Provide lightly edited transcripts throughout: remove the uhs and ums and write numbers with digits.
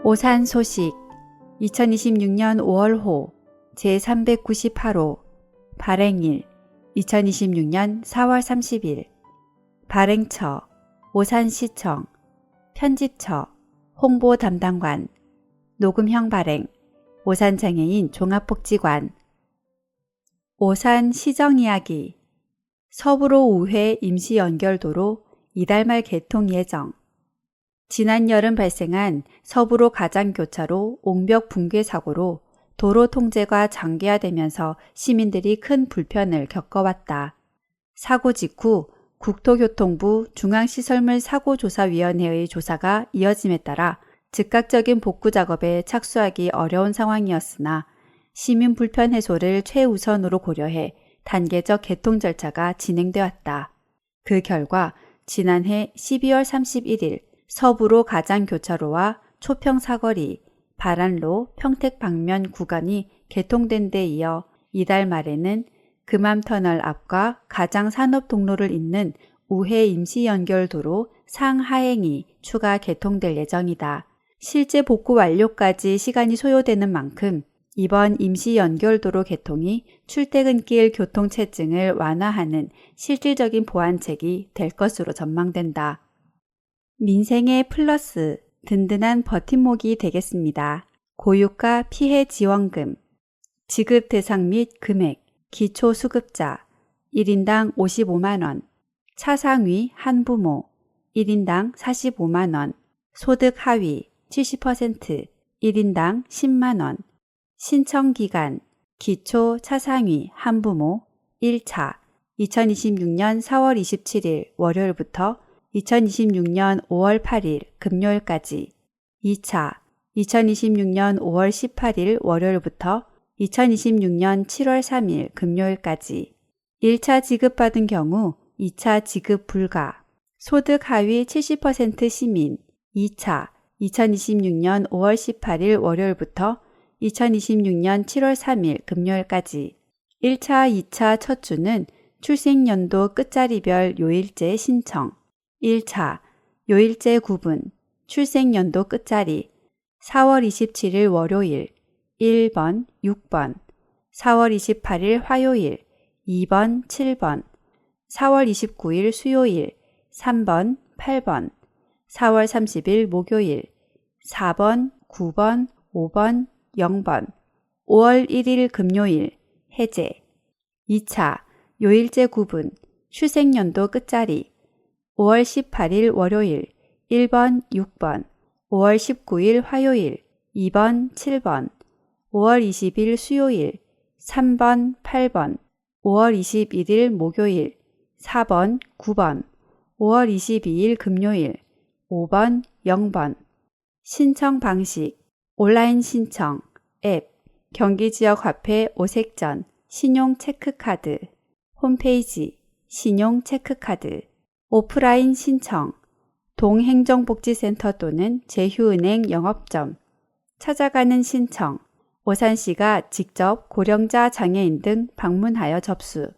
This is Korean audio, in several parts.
오산 소식 2026년 5월호 제398호 발행일 2026년 4월 30일 발행처 오산시청 편집처 홍보 담당관 녹음형 발행 오산장애인 종합복지관 오산 시정이야기 서부로 우회 임시연결도로 이달 말 개통 예정. 지난 여름 발생한 서부로 가장교차로 옹벽 붕괴 사고로 도로 통제가 장기화되면서 시민들이 큰 불편을 겪어왔다. 사고 직후 국토교통부 중앙시설물 사고조사위원회의 조사가 이어짐에 따라 즉각적인 복구 작업에 착수하기 어려운 상황이었으나 시민 불편 해소를 최우선으로 고려해 단계적 개통 절차가 진행되었다. 그 결과 지난해 12월 31일 서부로 가장교차로와 초평사거리, 발안로, 평택 방면 구간이 개통된 데 이어 이달 말에는 금암터널 앞과 가장산업동로를 잇는 우회 임시연결도로 상하행이 추가 개통될 예정이다. 실제 복구 완료까지 시간이 소요되는 만큼 이번 임시연결도로 개통이 출퇴근길 교통체증을 완화하는 실질적인 보완책이 될 것으로 전망된다. 민생의 플러스, 든든한 버팀목이 되겠습니다. 고유가 피해 지원금, 지급 대상 및 금액, 기초수급자, 1인당 55만원, 차상위 한부모, 1인당 45만원, 소득 하위 70%, 1인당 10만원, 신청기간, 기초 차상위 한부모 1차 2026년 4월 27일 월요일부터 2026년 5월 8일 금요일까지 2차 2026년 5월 18일 월요일부터 2026년 7월 3일 금요일까지 1차 지급받은 경우 2차 지급 불가 소득 하위 70% 시민 2차 2026년 5월 18일 월요일부터 2026년 7월 3일 금요일까지 1차, 2차 첫 주는 출생연도 끝자리별 요일제 신청 1차 요일제 구분 출생연도 끝자리 4월 27일 월요일 1번, 6번 4월 28일 화요일 2번, 7번 4월 29일 수요일 3번, 8번 4월 30일 목요일 4번, 9번, 5번, 0번 5월 1일 금요일 해제 2차 요일제 구분 출생연도 끝자리 5월 18일 월요일 1번, 6번 5월 19일 화요일 2번, 7번 5월 20일 수요일 3번, 8번 5월 21일 목요일 4번, 9번 5월 22일 금요일 5번, 0번 신청 방식 온라인 신청, 앱, 경기지역화폐 오색전, 신용체크카드, 홈페이지, 신용체크카드, 오프라인 신청, 동행정복지센터 또는 제휴은행 영업점, 찾아가는 신청, 오산시가 직접 고령자 장애인 등 방문하여 접수,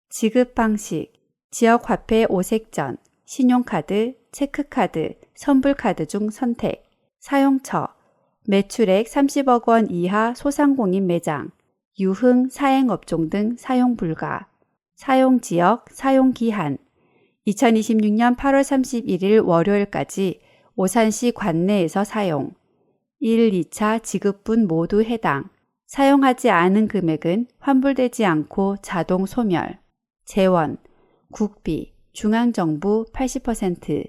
지급 방식, 지역화폐 오색전, 신용카드, 체크카드, 선불카드 중 선택, 사용처, 매출액 30억 원 이하 소상공인 매장, 유흥, 사행업종 등 사용 불가, 사용지역, 사용기한, 2026년 8월 31일 월요일까지 오산시 관내에서 사용, 1, 2차 지급분 모두 해당, 사용하지 않은 금액은 환불되지 않고 자동 소멸, 재원, 국비, 중앙정부 80%,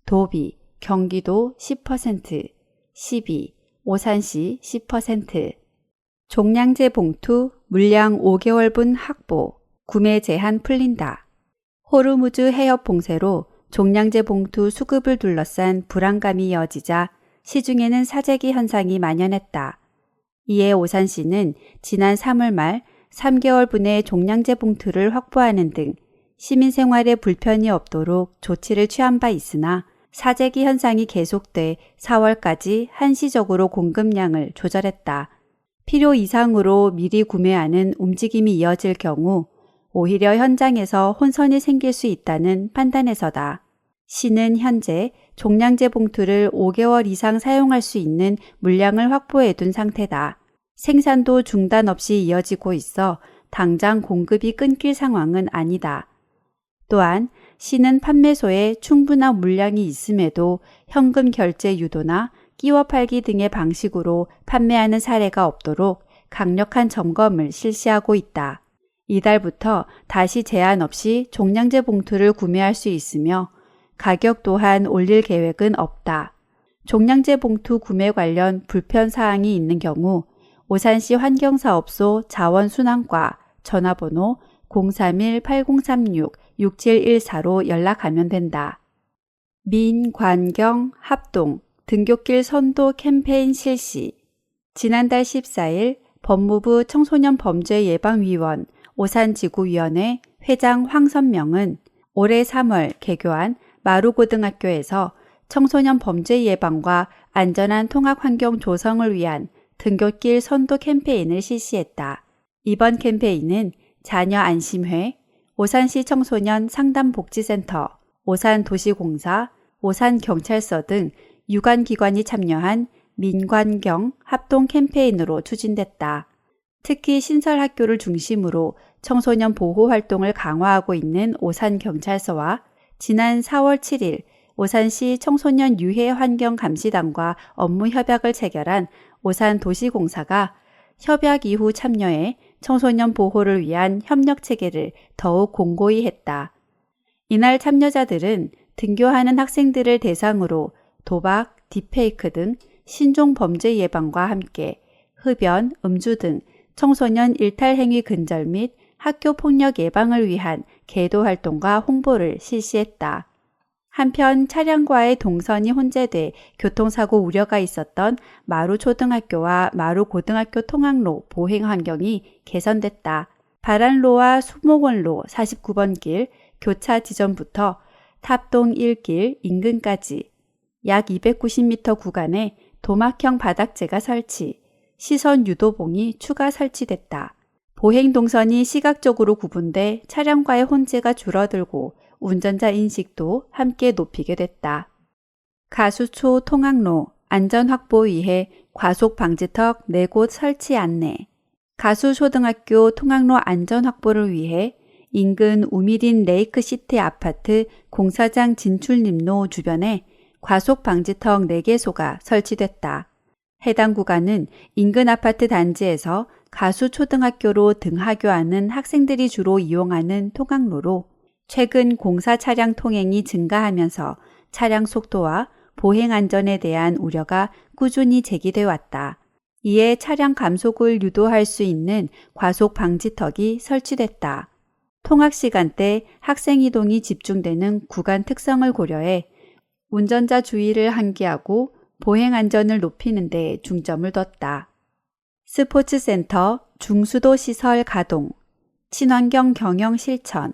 도비, 경기도 10%, 시비, 오산시 10%, 종량제 봉투 물량 5개월분 확보, 구매 제한 풀린다. 호르무즈 해협 봉쇄로 종량제 봉투 수급을 둘러싼 불안감이 이어지자 시중에는 사재기 현상이 만연했다. 이에 오산시는 지난 3월 말 3개월분의 종량제 봉투를 확보하는 등 시민 생활에 불편이 없도록 조치를 취한 바 있으나 사재기 현상이 계속돼 4월까지 한시적으로 공급량을 조절했다. 필요 이상으로 미리 구매하는 움직임이 이어질 경우 오히려 현장에서 혼선이 생길 수 있다는 판단에서다. 시는 현재 종량제 봉투를 5개월 이상 사용할 수 있는 물량을 확보해 둔 상태다. 생산도 중단 없이 이어지고 있어 당장 공급이 끊길 상황은 아니다. 또한 시는 판매소에 충분한 물량이 있음에도 현금 결제 유도나 끼워 팔기 등의 방식으로 판매하는 사례가 없도록 강력한 점검을 실시하고 있다. 이달부터 다시 제한 없이 종량제 봉투를 구매할 수 있으며 가격 또한 올릴 계획은 없다. 종량제 봉투 구매 관련 불편 사항이 있는 경우 오산시 환경사업소 자원순환과 전화번호 031-8036-6714로 연락하면 된다. 민관경 합동 등굣길 선도 캠페인 실시. 지난달 14일 법무부 청소년범죄예방위원 오산지구위원회 회장 황선명은 올해 3월 개교한 마루고등학교에서 청소년 범죄 예방과 안전한 통학 환경 조성을 위한 등굣길 선도 캠페인을 실시했다. 이번 캠페인은 자녀 안심회, 오산시 청소년 상담복지센터, 오산도시공사, 오산경찰서 등 유관기관이 참여한 민관경 합동 캠페인으로 추진됐다. 특히 신설학교를 중심으로 청소년 보호 활동을 강화하고 있는 오산경찰서와 지난 4월 7일 오산시 청소년 유해 환경 감시단과 업무 협약을 체결한 오산도시공사가 협약 이후 참여해 청소년 보호를 위한 협력 체계를 더욱 공고히 했다. 이날 참여자들은 등교하는 학생들을 대상으로 도박, 딥페이크 등 신종 범죄 예방과 함께 흡연, 음주 등 청소년 일탈 행위 근절 및 학교 폭력 예방을 위한 계도 활동과 홍보를 실시했다. 한편 차량과의 동선이 혼재돼 교통사고 우려가 있었던 마루초등학교와 마루고등학교 통학로 보행 환경이 개선됐다. 바란로와 수목원로 49번 길 교차 지점부터 탑동 1길 인근까지 약 290m 구간에 도막형 바닥재가 설치, 시선 유도봉이 추가 설치됐다. 보행 동선이 시각적으로 구분돼 차량과의 혼재가 줄어들고 운전자 인식도 함께 높이게 됐다. 가수초 통학로 안전 확보 위해 과속 방지턱 4곳 설치 안내. 가수초등학교 통학로 안전 확보를 위해 인근 우미린 레이크시티 아파트 공사장 진출림로 주변에 과속 방지턱 4개소가 설치됐다. 해당 구간은 인근 아파트 단지에서 가수초등학교로 등하교하는 학생들이 주로 이용하는 통학로로 최근 공사 차량 통행이 증가하면서 차량 속도와 보행 안전에 대한 우려가 꾸준히 제기돼 왔다. 이에 차량 감속을 유도할 수 있는 과속 방지턱이 설치됐다. 통학 시간대 학생 이동이 집중되는 구간 특성을 고려해 운전자 주의를 환기하고 보행 안전을 높이는 데 중점을 뒀다. 스포츠센터 중수도 시설 가동, 친환경 경영 실천.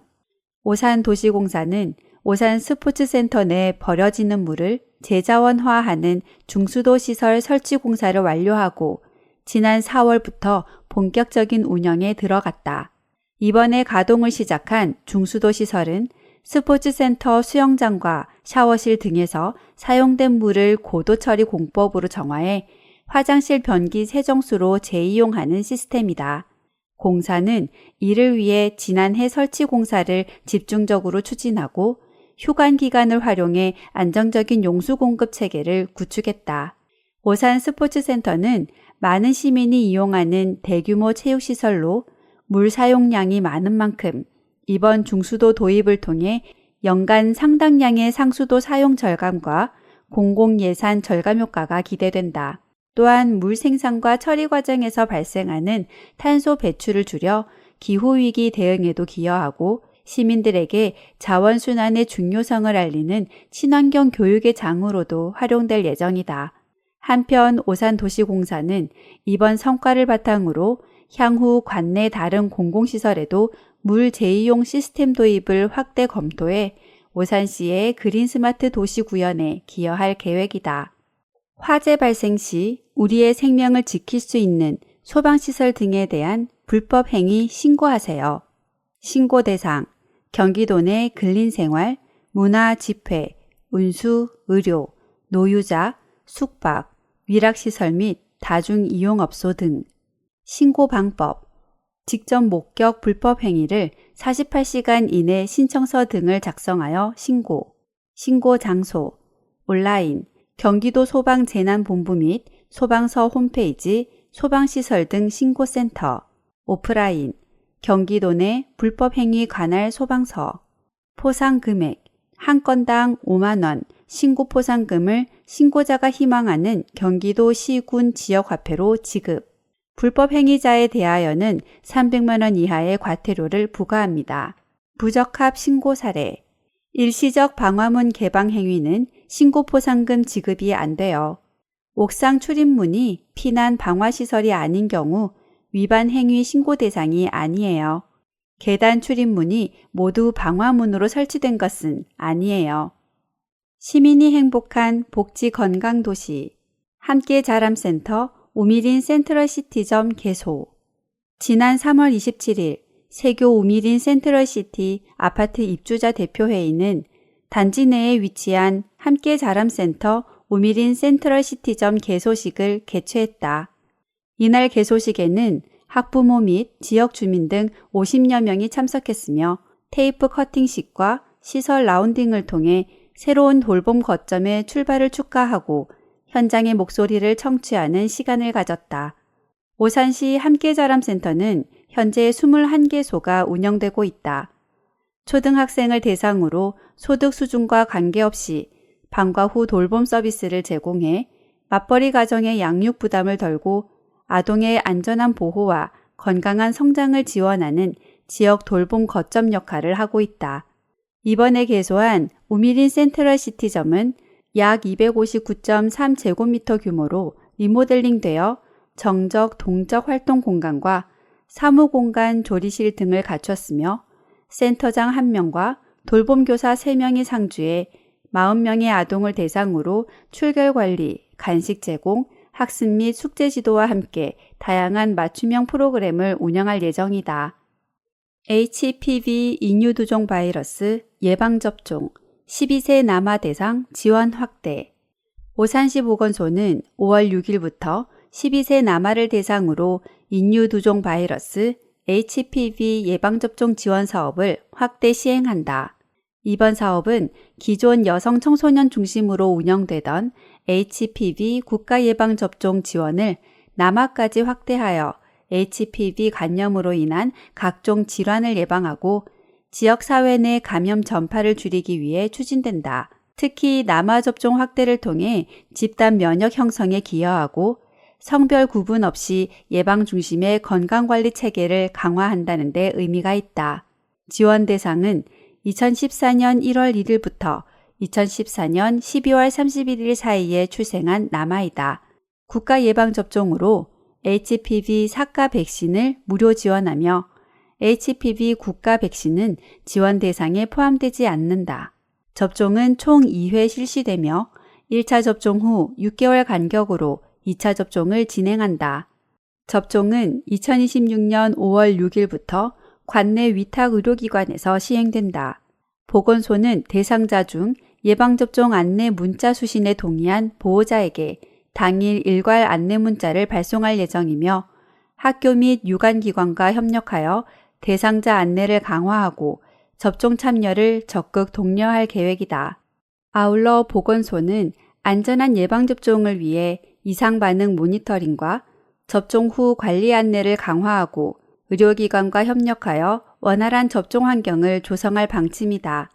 오산도시공사는 오산 스포츠센터 내 버려지는 물을 재자원화하는 중수도 시설 설치 공사를 완료하고 지난 4월부터 본격적인 운영에 들어갔다. 이번에 가동을 시작한 중수도 시설은 스포츠센터 수영장과 샤워실 등에서 사용된 물을 고도 처리 공법으로 정화해 화장실 변기 세정수로 재이용하는 시스템이다. 공사는 이를 위해 지난해 설치 공사를 집중적으로 추진하고 휴관 기간을 활용해 안정적인 용수 공급 체계를 구축했다. 오산 스포츠센터는 많은 시민이 이용하는 대규모 체육시설로 물 사용량이 많은 만큼 이번 중수도 도입을 통해 연간 상당량의 상수도 사용 절감과 공공예산 절감 효과가 기대된다. 또한 물 생산과 처리 과정에서 발생하는 탄소 배출을 줄여 기후위기 대응에도 기여하고 시민들에게 자원순환의 중요성을 알리는 친환경 교육의 장으로도 활용될 예정이다. 한편 오산도시공사는 이번 성과를 바탕으로 향후 관내 다른 공공시설에도 물 재이용 시스템 도입을 확대 검토해 오산시의 그린스마트 도시 구현에 기여할 계획이다. 화재 발생 시 우리의 생명을 지킬 수 있는 소방시설 등에 대한 불법 행위 신고하세요. 신고 대상, 경기도 내 근린생활, 문화, 집회, 운수, 의료, 노유자, 숙박, 위락시설 및 다중이용업소 등. 신고 방법. 직접 목격 불법 행위를 48시간 이내 신청서 등을 작성하여 신고. 신고 장소. 온라인, 경기도 소방재난본부 및 소방서 홈페이지, 소방시설 등 신고센터. 오프라인, 경기도 내 불법행위 관할 소방서. 포상금액, 한 건당 5만 원 신고 포상금을 신고자가 희망하는 경기도 시군 지역화폐로 지급. 불법행위자에 대하여는 300만 원 이하의 과태료를 부과합니다. 부적합 신고 사례. 일시적 방화문 개방 행위는 신고 포상금 지급이 안 돼요. 옥상 출입문이 피난 방화시설이 아닌 경우 위반 행위 신고 대상이 아니에요. 계단 출입문이 모두 방화문으로 설치된 것은 아니에요. 시민이 행복한 복지건강도시. 함께 자람센터 우미린 센트럴시티점 개소. 지난 3월 27일 세교 우미린 센트럴시티 아파트 입주자 대표회의는 단지 내에 위치한 함께 자람센터 우미린 센트럴시티점 개소식을 개최했다. 이날 개소식에는 학부모 및 지역 주민 등 50여 명이 참석했으며 테이프 커팅식과 시설 라운딩을 통해 새로운 돌봄 거점의 출발을 축하하고 현장의 목소리를 청취하는 시간을 가졌다. 오산시 함께자람센터는 현재 21개소가 운영되고 있다. 초등학생을 대상으로 소득 수준과 관계없이 방과 후 돌봄 서비스를 제공해 맞벌이 가정의 양육 부담을 덜고 아동의 안전한 보호와 건강한 성장을 지원하는 지역 돌봄 거점 역할을 하고 있다. 이번에 개소한 우미린 센트럴시티점은 약 259.3제곱미터 규모로 리모델링되어 정적, 동적 활동 공간과 사무공간, 조리실 등을 갖췄으며 센터장 1명과 돌봄교사 3명이 상주해 40명의 아동을 대상으로 출결관리, 간식 제공, 학습 및 숙제 지도와 함께 다양한 맞춤형 프로그램을 운영할 예정이다. HPV 인유두종 바이러스 예방접종 12세 남아 대상 지원 확대. 오산시 보건소는 5월 6일부터 12세 남아를 대상으로 인유두종 바이러스 HPV 예방접종 지원 사업을 확대 시행한다. 이번 사업은 기존 여성 청소년 중심으로 운영되던 HPV 국가예방접종 지원을 남아까지 확대하여 HPV 감염으로 인한 각종 질환을 예방하고 지역사회 내 감염 전파를 줄이기 위해 추진된다. 특히 남아 접종 확대를 통해 집단 면역 형성에 기여하고 성별 구분 없이 예방 중심의 건강관리 체계를 강화한다는 데 의미가 있다. 지원 대상은 2014년 1월 1일부터 2014년 12월 31일 사이에 출생한 남아이다. 국가예방접종으로 HPV 사가 백신을 무료 지원하며 HPV 국가 백신은 지원 대상에 포함되지 않는다. 접종은 총 2회 실시되며 1차 접종 후 6개월 간격으로 2차 접종을 진행한다. 접종은 2026년 5월 6일부터 관내 위탁 의료기관에서 시행된다. 보건소는 대상자 중 예방접종 안내 문자 수신에 동의한 보호자에게 당일 일괄 안내 문자를 발송할 예정이며 학교 및 유관기관과 협력하여 대상자 안내를 강화하고 접종 참여를 적극 독려할 계획이다. 아울러 보건소는 안전한 예방접종을 위해 이상 반응 모니터링과 접종 후 관리 안내를 강화하고 의료기관과 협력하여 원활한 접종 환경을 조성할 방침이다.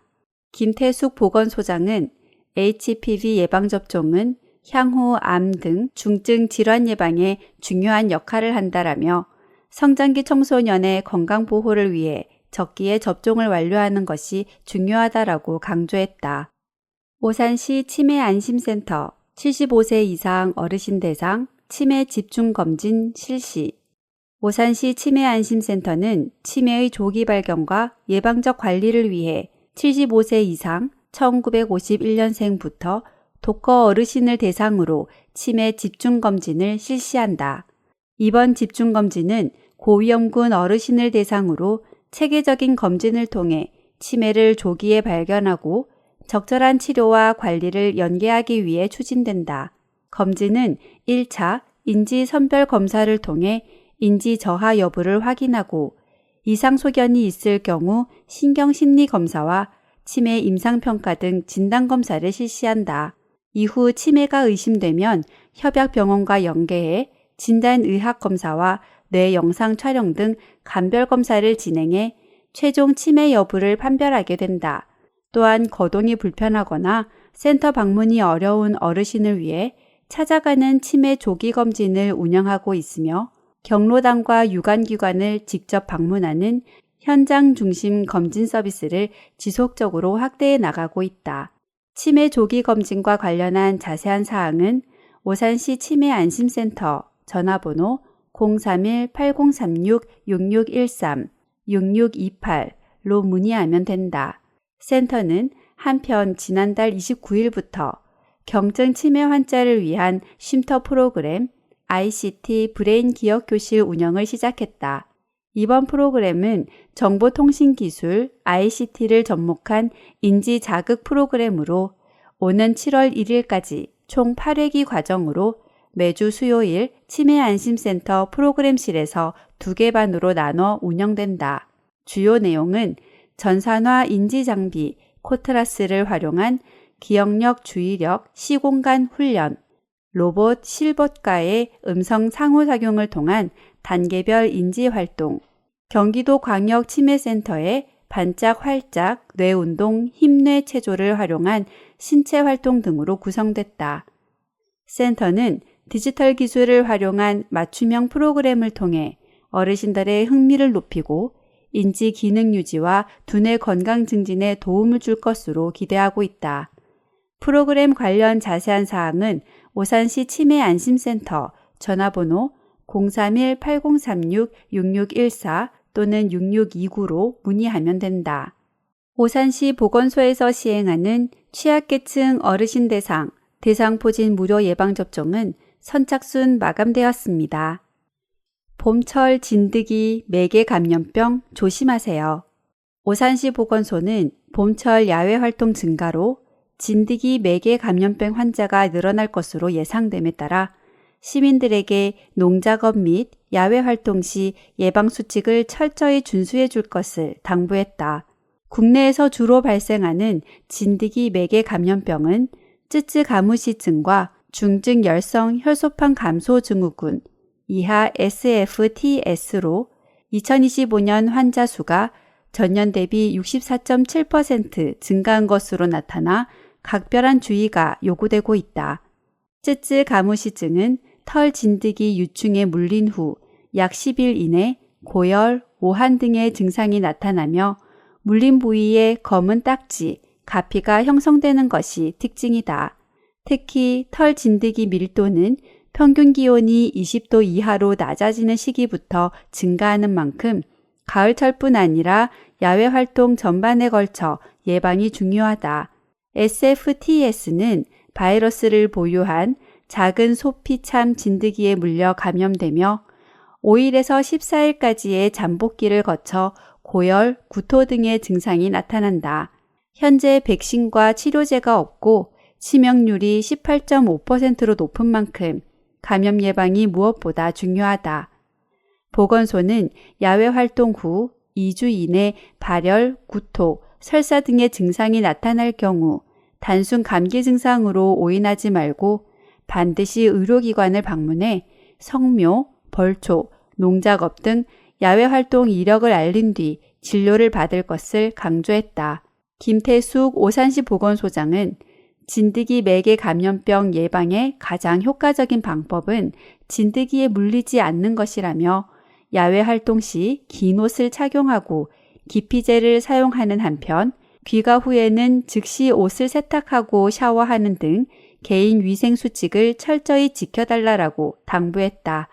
김태숙 보건소장은 HPV 예방접종은 향후 암 등 중증 질환 예방에 중요한 역할을 한다라며 성장기 청소년의 건강보호를 위해 적기에 접종을 완료하는 것이 중요하다라고 강조했다. 오산시 치매안심센터 75세 이상 어르신 대상 치매 집중검진 실시. 오산시 치매안심센터는 치매의 조기 발견과 예방적 관리를 위해 75세 이상 1951년생부터 독거 어르신을 대상으로 치매 집중검진을 실시한다. 이번 집중검진은 고위험군 어르신을 대상으로 체계적인 검진을 통해 치매를 조기에 발견하고 적절한 치료와 관리를 연계하기 위해 추진된다. 검진은 1차 인지 선별 검사를 통해 인지 저하 여부를 확인하고 이상 소견이 있을 경우 신경심리 검사와 치매 임상평가 등 진단검사를 실시한다. 이후 치매가 의심되면 협약병원과 연계해 진단의학검사와 뇌 영상 촬영 등 간별검사를 진행해 최종 치매 여부를 판별하게 된다. 또한 거동이 불편하거나 센터 방문이 어려운 어르신을 위해 찾아가는 치매 조기 검진을 운영하고 있으며 경로당과 유관기관을 직접 방문하는 현장 중심 검진 서비스를 지속적으로 확대해 나가고 있다. 치매 조기 검진과 관련한 자세한 사항은 오산시 치매안심센터 전화번호 031-8036-6613, 6628로 문의하면 된다. 센터는 한편 지난달 29일부터 경증 치매 환자를 위한 쉼터 프로그램 ICT 브레인 기억 교실 운영을 시작했다. 이번 프로그램은 정보통신기술 ICT를 접목한 인지 자극 프로그램으로 오는 7월 1일까지 총 8회기 과정으로 매주 수요일 치매안심센터 프로그램실에서 2개 반으로 나눠 운영된다. 주요 내용은 전산화 인지장비 코트라스를 활용한 기억력, 주의력, 시공간 훈련, 로봇, 실봇과의 음성 상호작용을 통한 단계별 인지활동, 경기도 광역치매센터의 반짝, 활짝, 뇌운동, 힘뇌 체조를 활용한 신체활동 등으로 구성됐다. 센터는 디지털 기술을 활용한 맞춤형 프로그램을 통해 어르신들의 흥미를 높이고 인지 기능 유지와 두뇌 건강 증진에 도움을 줄 것으로 기대하고 있다. 프로그램 관련 자세한 사항은 오산시 치매안심센터 전화번호 031-8036-6614 또는 6629로 문의하면 된다. 오산시 보건소에서 시행하는 취약계층 어르신 대상포진 무료 예방접종은 선착순 마감되었습니다. 봄철 진드기 매개 감염병 조심하세요. 오산시 보건소는 봄철 야외 활동 증가로 진드기 매개 감염병 환자가 늘어날 것으로 예상됨에 따라 시민들에게 농작업 및 야외 활동 시 예방수칙을 철저히 준수해 줄 것을 당부했다. 국내에서 주로 발생하는 진드기 매개 감염병은 쯔쯔가무시증과 중증 열성 혈소판 감소 증후군 이하 SFTS로 2025년 환자 수가 전년 대비 64.7% 증가한 것으로 나타나 각별한 주의가 요구되고 있다. 쯔쯔가무시증은 털 진드기 유충에 물린 후 약 10일 이내 고열, 오한 등의 증상이 나타나며 물린 부위에 검은 딱지, 가피가 형성되는 것이 특징이다. 특히 털 진드기 밀도는 평균 기온이 20도 이하로 낮아지는 시기부터 증가하는 만큼 가을철뿐 아니라 야외 활동 전반에 걸쳐 예방이 중요하다. SFTS는 바이러스를 보유한 작은 소피참 진드기에 물려 감염되며 5일에서 14일까지의 잠복기를 거쳐 고열, 구토 등의 증상이 나타난다. 현재 백신과 치료제가 없고 치명률이 18.5%로 높은 만큼 감염 예방이 무엇보다 중요하다. 보건소는 야외 활동 후 2주 이내 발열, 구토, 설사 등의 증상이 나타날 경우 단순 감기 증상으로 오인하지 말고 반드시 의료기관을 방문해 성묘, 벌초, 농작업 등 야외 활동 이력을 알린 뒤 진료를 받을 것을 강조했다. 김태숙 오산시 보건소장은 진드기 매개 감염병 예방의 가장 효과적인 방법은 진드기에 물리지 않는 것이라며 야외 활동 시 긴 옷을 착용하고 기피제를 사용하는 한편 귀가 후에는 즉시 옷을 세탁하고 샤워하는 등 개인 위생 수칙을 철저히 지켜달라고 당부했다.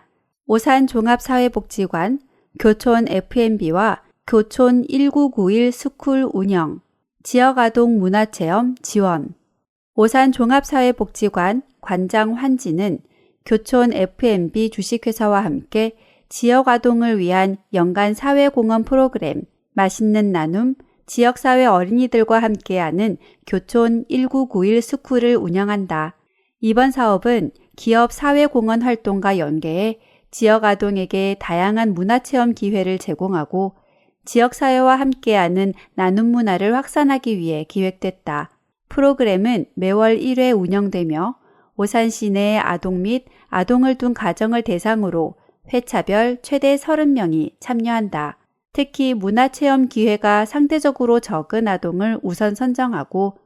오산 종합사회복지관, 교촌 F&B와 교촌 1991 스쿨 운영, 지역아동 문화체험 지원. 오산 종합사회복지관 관장 환지는 교촌 F&B 주식회사와 함께 지역아동을 위한 연간 사회공헌 프로그램 맛있는 나눔, 지역사회 어린이들과 함께하는 교촌 1991 스쿨을 운영한다. 이번 사업은 기업 사회공헌 활동과 연계해 지역 아동에게 다양한 문화체험 기회를 제공하고 지역사회와 함께하는 나눔 문화를 확산하기 위해 기획됐다. 프로그램은 매월 1회 운영되며 오산시 내 아동 및 아동을 둔 가정을 대상으로 회차별 최대 30명이 참여한다. 특히 문화체험 기회가 상대적으로 적은 아동을 우선 선정하고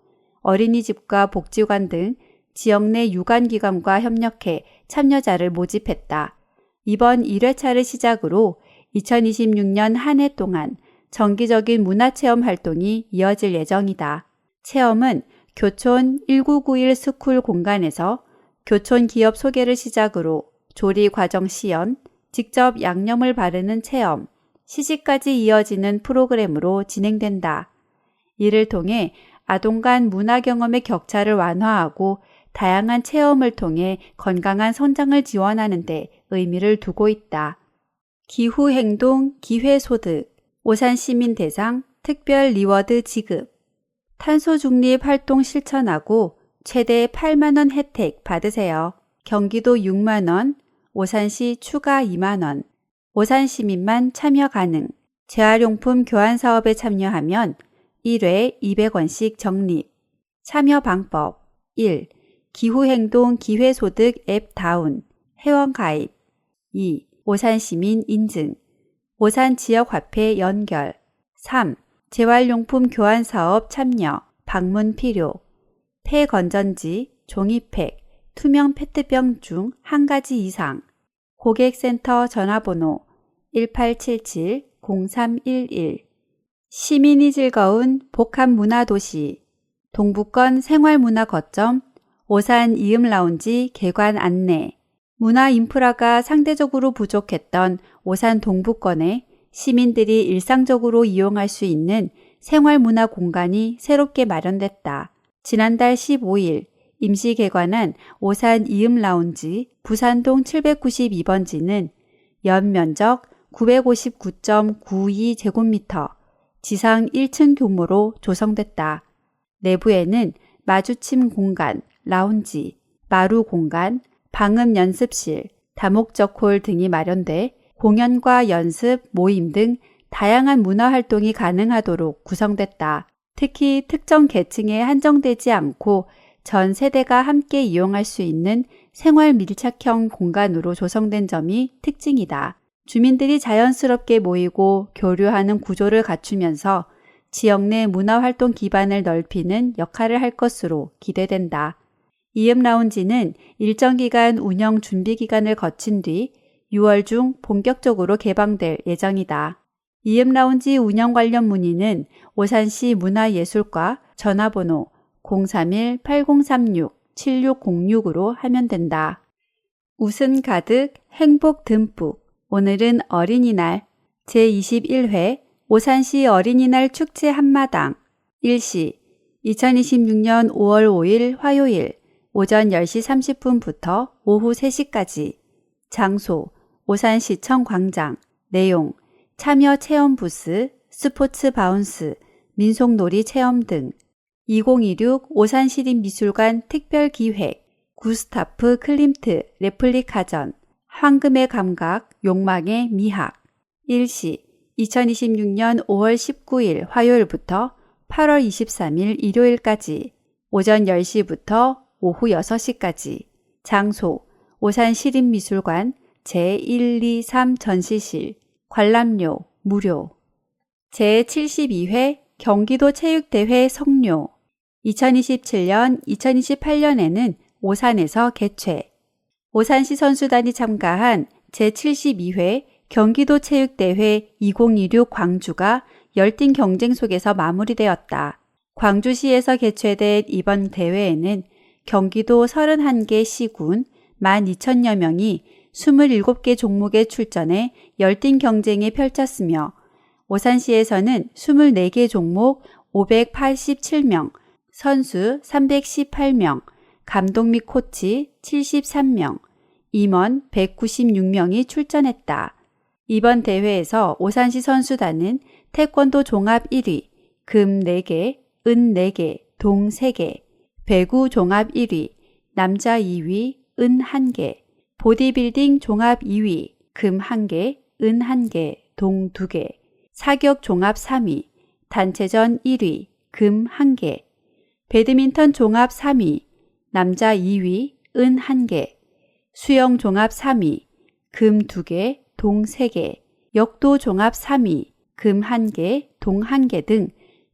어린이집과 복지관 등 지역 내 유관기관과 협력해 참여자를 모집했다. 이번 1회차를 시작으로 2026년 한 해 동안 정기적인 문화체험 활동이 이어질 예정이다. 체험은 교촌 1991 스쿨 공간에서 교촌 기업 소개를 시작으로 조리 과정 시연, 직접 양념을 바르는 체험, 시식까지 이어지는 프로그램으로 진행된다. 이를 통해 아동 간 문화 경험의 격차를 완화하고 다양한 체험을 통해 건강한 성장을 지원하는 데 의미를 두고 있다. 기후행동 기회소득, 오산시민 대상 특별 리워드 지급, 탄소 중립 활동 실천하고 최대 8만 원 혜택 받으세요. 경기도 6만 원, 오산시 추가 2만 원, 오산시민만 참여 가능. 재활용품 교환 사업에 참여하면 1회 200원씩 적립. 참여 방법 1. 기후행동 기회소득 앱 다운, 회원 가입 2. 오산시민 인증, 오산 지역화폐 연결 3. 재활용품 교환 사업 참여, 방문 필요 폐건전지, 종이팩, 투명 페트병 중 한 가지 이상 고객센터 전화번호 1877-0311 시민이 즐거운 복합문화도시 동북권 생활문화 거점 오산 이음라운지 개관 안내 문화 인프라가 상대적으로 부족했던 오산 동북권에 시민들이 일상적으로 이용할 수 있는 생활문화 공간이 새롭게 마련됐다. 지난달 15일 임시 개관한 오산 이음라운지 부산동 792번지는 연면적 959.92제곱미터, 지상 1층 규모로 조성됐다. 내부에는 마주침 공간, 라운지, 마루 공간, 방음 연습실, 다목적 홀 등이 마련돼 공연과 연습, 모임 등 다양한 문화 활동이 가능하도록 구성됐다. 특히 특정 계층에 한정되지 않고 전 세대가 함께 이용할 수 있는 생활 밀착형 공간으로 조성된 점이 특징이다. 주민들이 자연스럽게 모이고 교류하는 구조를 갖추면서 지역 내 문화활동 기반을 넓히는 역할을 할 것으로 기대된다. 이음라운지는 일정 기간 운영 준비 기간을 거친 뒤 6월 중 본격적으로 개방될 예정이다. 이음라운지 운영 관련 문의는 오산시 문화예술과 전화번호 031-8036-7606으로 하면 된다. 웃음 가득 행복 듬뿍 오늘은 어린이날 제21회 오산시 어린이날 축제 한마당 일시 2026년 5월 5일 화요일 오전 10시 30분부터 오후 3시까지 장소 오산시청 광장 내용 참여 체험 부스, 스포츠 바운스, 민속놀이 체험 등 2026 오산시립미술관 특별기획 구스타프 클림트 레플리카전 황금의 감각 욕망의 미학 일시 2026년 5월 19일 화요일부터 8월 23일 일요일까지 오전 10시부터 오후 6시까지 장소 오산시립미술관 제123 전시실 관람료 무료 제72회 경기도 체육대회 성료 2027년, 2028년에는 오산에서 개최 오산시 선수단이 참가한 제72회 경기도 체육대회 2026 광주가 열띤 경쟁 속에서 마무리되었다. 광주시에서 개최된 이번 대회에는 경기도 31개 시군 12,000여 명이 27개 종목에 출전해 열띤 경쟁에 펼쳤으며 오산시에서는 24개 종목 587명, 선수 318명, 감독 및 코치 73명, 임원 196명이 출전했다. 이번 대회에서 오산시 선수단은 태권도 종합 1위, 금 4개, 은 4개, 동 3개. 배구 종합 1위, 남자 2위, 은 1개. 보디빌딩 종합 2위, 금 1개, 은 1개, 동 2개. 사격 종합 3위, 단체전 1위, 금 1개. 배드민턴 종합 3위, 남자 2위, 은 1개. 수영 종합 3위, 금 2개, 동 3개. 역도 종합 3위, 금 1개, 동 1개 등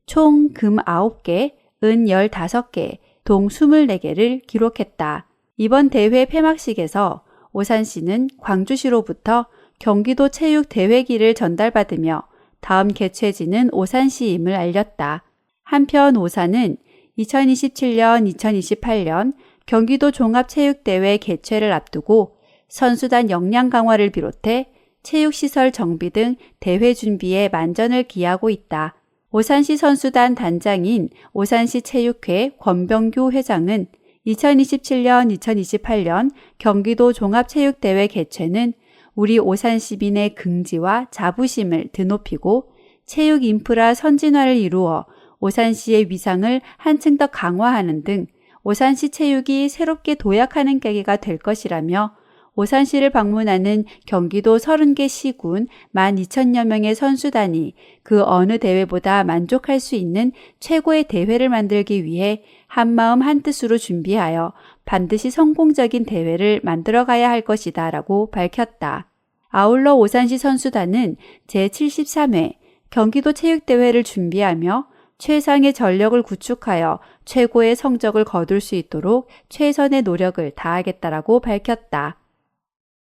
총 금 9개, 은 15개, 동 24개를 기록했다. 이번 대회 폐막식에서 오산시는 광주시로부터 경기도 체육대회기를 전달받으며 다음 개최지는 오산시임을 알렸다. 한편 오산은 2027년, 2028년 경기도 종합체육대회 개최를 앞두고 선수단 역량 강화를 비롯해 체육시설 정비 등 대회 준비에 만전을 기하고 있다. 오산시 선수단 단장인 오산시 체육회 권병규 회장은 2027년, 2028년 경기도 종합체육대회 개최는 우리 오산 시민의 긍지와 자부심을 드높이고 체육 인프라 선진화를 이루어 오산시의 위상을 한층 더 강화하는 등 오산시 체육이 새롭게 도약하는 계기가 될 것이라며 오산시를 방문하는 경기도 30개 시군 12,000여 명의 선수단이 그 어느 대회보다 만족할 수 있는 최고의 대회를 만들기 위해 한마음 한뜻으로 준비하여 반드시 성공적인 대회를 만들어가야 할 것이다 라고 밝혔다. 아울러 오산시 선수단은 제73회 경기도 체육대회를 준비하며 최상의 전력을 구축하여 최고의 성적을 거둘 수 있도록 최선의 노력을 다하겠다라고 밝혔다.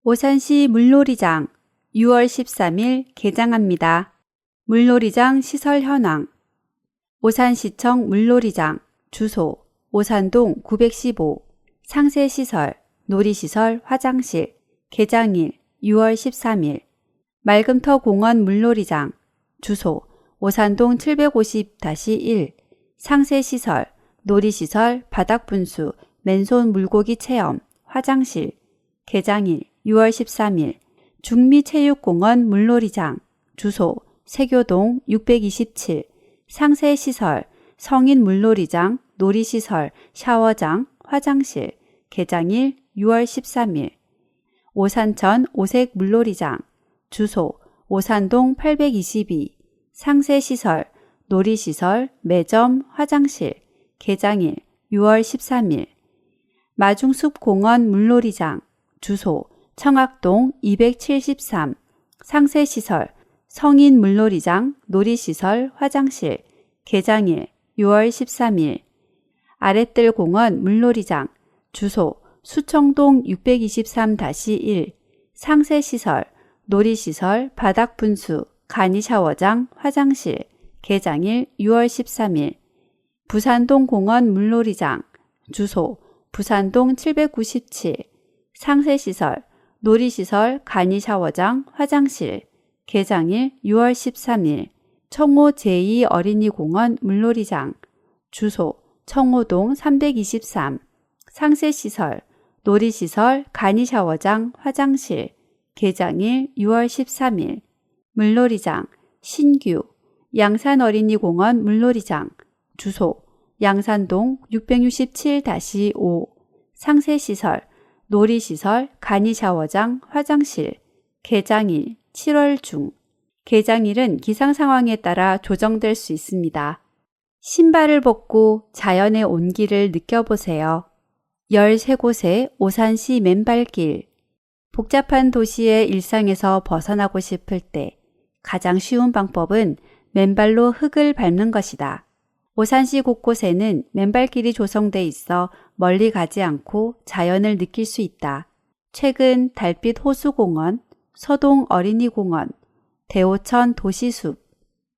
오산시 물놀이장 6월 13일 개장합니다. 물놀이장 시설 현황. 오산시청 물놀이장 주소 오산동 915 상세시설 놀이시설 화장실 개장일 6월 13일. 맑음터 공원 물놀이장 주소 오산동 750-1 상세시설 놀이시설 바닥분수 맨손 물고기 체험 화장실 개장일 6월 13일. 중미체육공원 물놀이장 주소 세교동 627 상세시설 성인 물놀이장 놀이시설 샤워장 화장실 개장일 6월 13일. 오산천 오색 물놀이장 주소 오산동 822 상세시설 놀이시설 매점 화장실 개장일 6월 13일. 마중숲공원 물놀이장 주소 청학동 273 상세시설 성인 물놀이장 놀이시설 화장실 개장일 6월 13일. 아랫뜰공원 물놀이장 주소 수청동 623-1 상세시설 놀이시설 바닥분수 간이샤워장 화장실 개장일 6월 13일. 부산동 공원 물놀이장 주소 부산동 797 상세시설 놀이시설 간이샤워장 화장실 개장일 6월 13일. 청호 제2어린이공원 물놀이장 주소 청호동 323 상세시설 놀이시설 간이샤워장 화장실 개장일 6월 13일. 물놀이장 신규 양산어린이공원 물놀이장 주소 양산동 667-5 상세시설 놀이시설 간이샤워장 화장실 개장일 7월 중. 개장일은 기상 상황에 따라 조정될 수 있습니다. 신발을 벗고 자연의 온기를 느껴보세요. 13곳의 오산시 맨발길. 복잡한 도시의 일상에서 벗어나고 싶을 때 가장 쉬운 방법은 맨발로 흙을 밟는 것이다. 오산시 곳곳에는 맨발길이 조성돼 있어 멀리 가지 않고 자연을 느낄 수 있다. 최근 달빛 호수공원, 서동 어린이공원, 대오천 도시숲,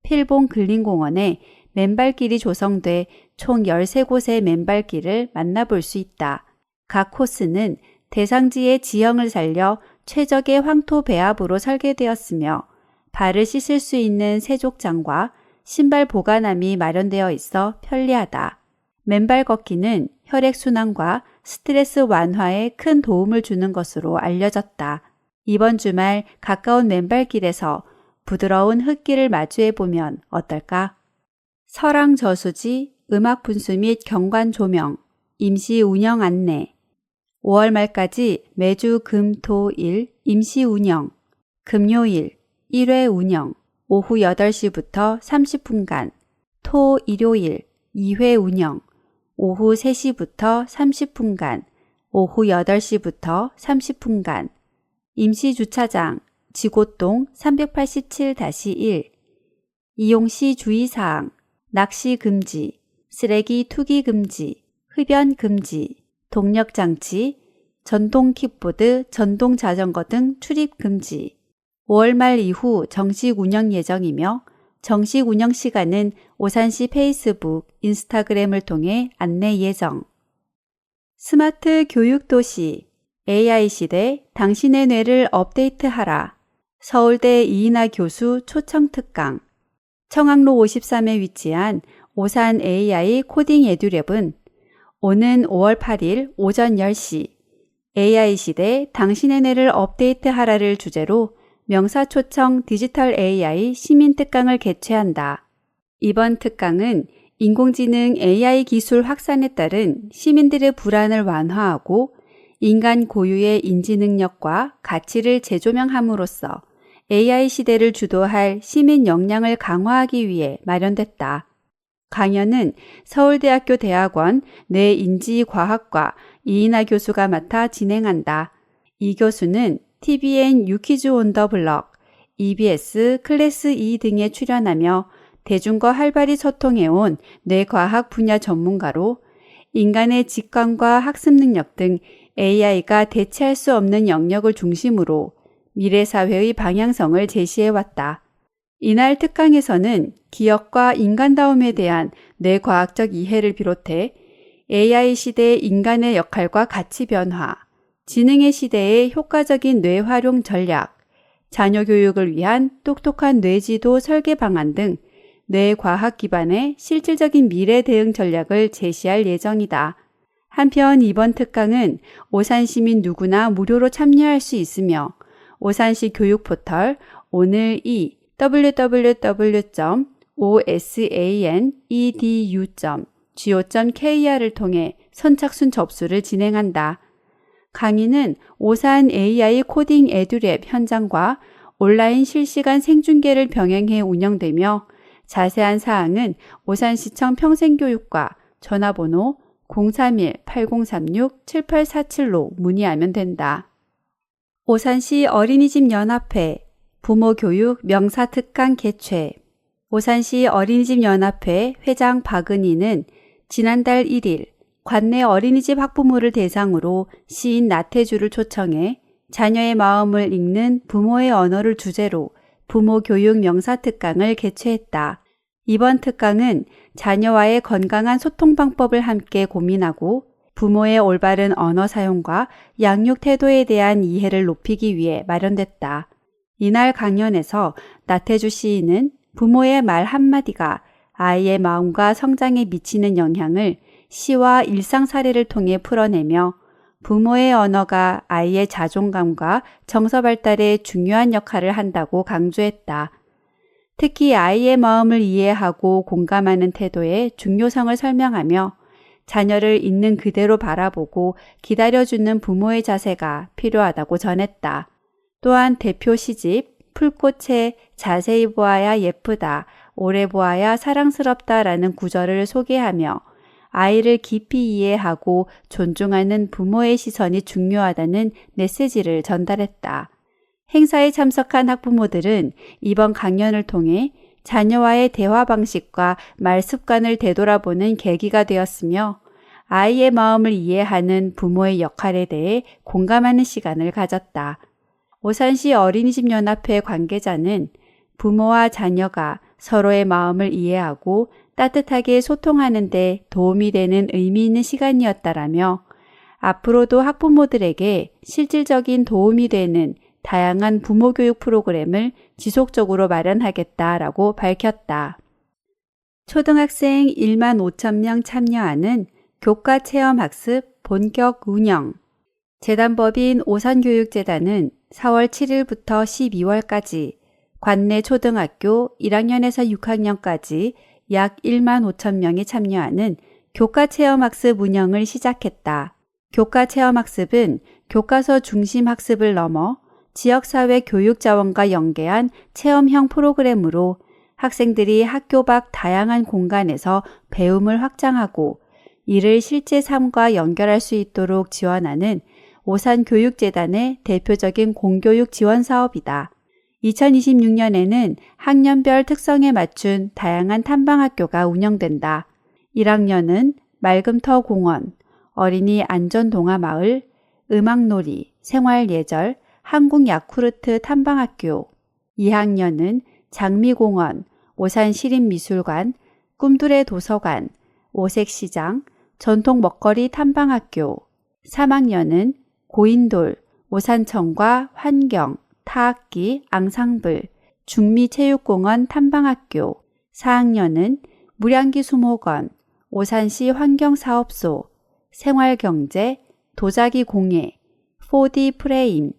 필봉 근린공원에 맨발길이 조성돼 총 13곳의 맨발길을 만나볼 수 있다. 각 코스는 대상지의 지형을 살려 최적의 황토 배합으로 설계되었으며 발을 씻을 수 있는 세족장과 신발 보관함이 마련되어 있어 편리하다. 맨발 걷기는 혈액순환과 스트레스 완화에 큰 도움을 주는 것으로 알려졌다. 이번 주말 가까운 맨발길에서 부드러운 흙길을 마주해 보면 어떨까? 서랑 저수지, 음악 분수 및 경관 조명, 임시 운영 안내. 5월 말까지 매주 금, 토, 일 임시 운영, 금요일 1회 운영, 오후 8시부터 30분간, 토, 일요일 2회 운영, 오후 3시부터 30분간, 오후 8시부터 30분간. 임시 주차장, 지고동 387-1. 이용 시 주의사항, 낚시 금지, 쓰레기 투기 금지, 흡연 금지, 동력장치, 전동 킥보드, 전동 자전거 등 출입 금지. 5월 말 이후 정식 운영 예정이며 정식 운영 시간은 오산시 페이스북, 인스타그램을 통해 안내 예정. 스마트 교육도시, AI 시대 당신의 뇌를 업데이트하라. 서울대 이인하 교수 초청 특강. 청학로 53에 위치한 오산 AI 코딩 에듀랩은 오는 5월 8일 오전 10시 AI 시대 당신의 뇌를 업데이트하라를 주제로 명사초청 디지털 AI 시민 특강을 개최한다. 이번 특강은 인공지능 AI 기술 확산에 따른 시민들의 불안을 완화하고 인간 고유의 인지 능력과 가치를 재조명함으로써 AI 시대를 주도할 시민 역량을 강화하기 위해 마련됐다. 강연은 서울대학교 대학원 뇌인지과학과 이인하 교수가 맡아 진행한다. 이 교수는 TVN 유퀴즈 온 더 블럭, EBS 클래스 2 등에 출연하며 대중과 활발히 소통해온 뇌과학 분야 전문가로 인간의 직관과 학습 능력 등 AI가 대체할 수 없는 영역을 중심으로 미래 사회의 방향성을 제시해왔다. 이날 특강에서는 기억과 인간다움에 대한 뇌과학적 이해를 비롯해 AI 시대의 인간의 역할과 가치 변화, 지능의 시대의 효과적인 뇌 활용 전략, 자녀 교육을 위한 똑똑한 뇌지도 설계 방안 등 뇌과학 기반의 실질적인 미래 대응 전략을 제시할 예정이다. 한편 이번 특강은 오산 시민 누구나 무료로 참여할 수 있으며 오산시 교육 포털 오늘 이 www.osanedu.go.kr을 통해 선착순 접수를 진행한다. 강의는 오산 AI 코딩 에듀랩 현장과 온라인 실시간 생중계를 병행해 운영되며 자세한 사항은 오산시청 평생교육과 전화번호 031-8036-7847로 문의하면 된다. 오산시 어린이집 연합회 부모교육 명사특강 개최. 오산시 어린이집 연합회 회장 박은희는 지난달 1일 관내 어린이집 학부모를 대상으로 시인 나태주를 초청해 자녀의 마음을 읽는 부모의 언어를 주제로 부모교육 명사특강을 개최했다. 이번 특강은 자녀와의 건강한 소통 방법을 함께 고민하고 부모의 올바른 언어 사용과 양육 태도에 대한 이해를 높이기 위해 마련됐다. 이날 강연에서 나태주 시인은 부모의 말 한마디가 아이의 마음과 성장에 미치는 영향을 시와 일상 사례를 통해 풀어내며 부모의 언어가 아이의 자존감과 정서 발달에 중요한 역할을 한다고 강조했다. 특히 아이의 마음을 이해하고 공감하는 태도의 중요성을 설명하며 자녀를 있는 그대로 바라보고 기다려주는 부모의 자세가 필요하다고 전했다. 또한 대표 시집 풀꽃에 자세히 보아야 예쁘다, 오래 보아야 사랑스럽다라는 구절을 소개하며 아이를 깊이 이해하고 존중하는 부모의 시선이 중요하다는 메시지를 전달했다. 행사에 참석한 학부모들은 이번 강연을 통해 자녀와의 대화 방식과 말 습관을 되돌아보는 계기가 되었으며 아이의 마음을 이해하는 부모의 역할에 대해 공감하는 시간을 가졌다. 오산시 어린이집 연합회 관계자는 부모와 자녀가 서로의 마음을 이해하고 따뜻하게 소통하는 데 도움이 되는 의미 있는 시간이었다라며 앞으로도 학부모들에게 실질적인 도움이 되는 다양한 부모 교육 프로그램을 지속적으로 마련하겠다라고 밝혔다. 초등학생 1만 5천 명 참여하는 교과 체험 학습 본격 운영. 재단법인 오산교육재단은 4월 7일부터 12월까지 관내 초등학교 1학년에서 6학년까지 약 1만 5천 명이 참여하는 교과체험학습 운영을 시작했다. 교과체험학습은 교과서 중심 학습을 넘어 지역사회 교육자원과 연계한 체험형 프로그램으로 학생들이 학교 밖 다양한 공간에서 배움을 확장하고 이를 실제 삶과 연결할 수 있도록 지원하는 오산교육재단의 대표적인 공교육 지원 사업이다. 2026년에는 학년별 특성에 맞춘 다양한 탐방학교가 운영된다. 1학년은 말금터 공원, 어린이 안전동화마을, 음악놀이, 생활예절, 한국야쿠르트 탐방학교, 2학년은 장미공원, 오산시립미술관, 꿈들의 도서관, 오색시장, 전통먹거리 탐방학교, 3학년은 고인돌, 오산청과 환경, 타악기, 앙상블, 중미체육공원 탐방학교, 4학년은 무량기수목원, 오산시 환경사업소, 생활경제, 도자기 공예, 4D 프레임,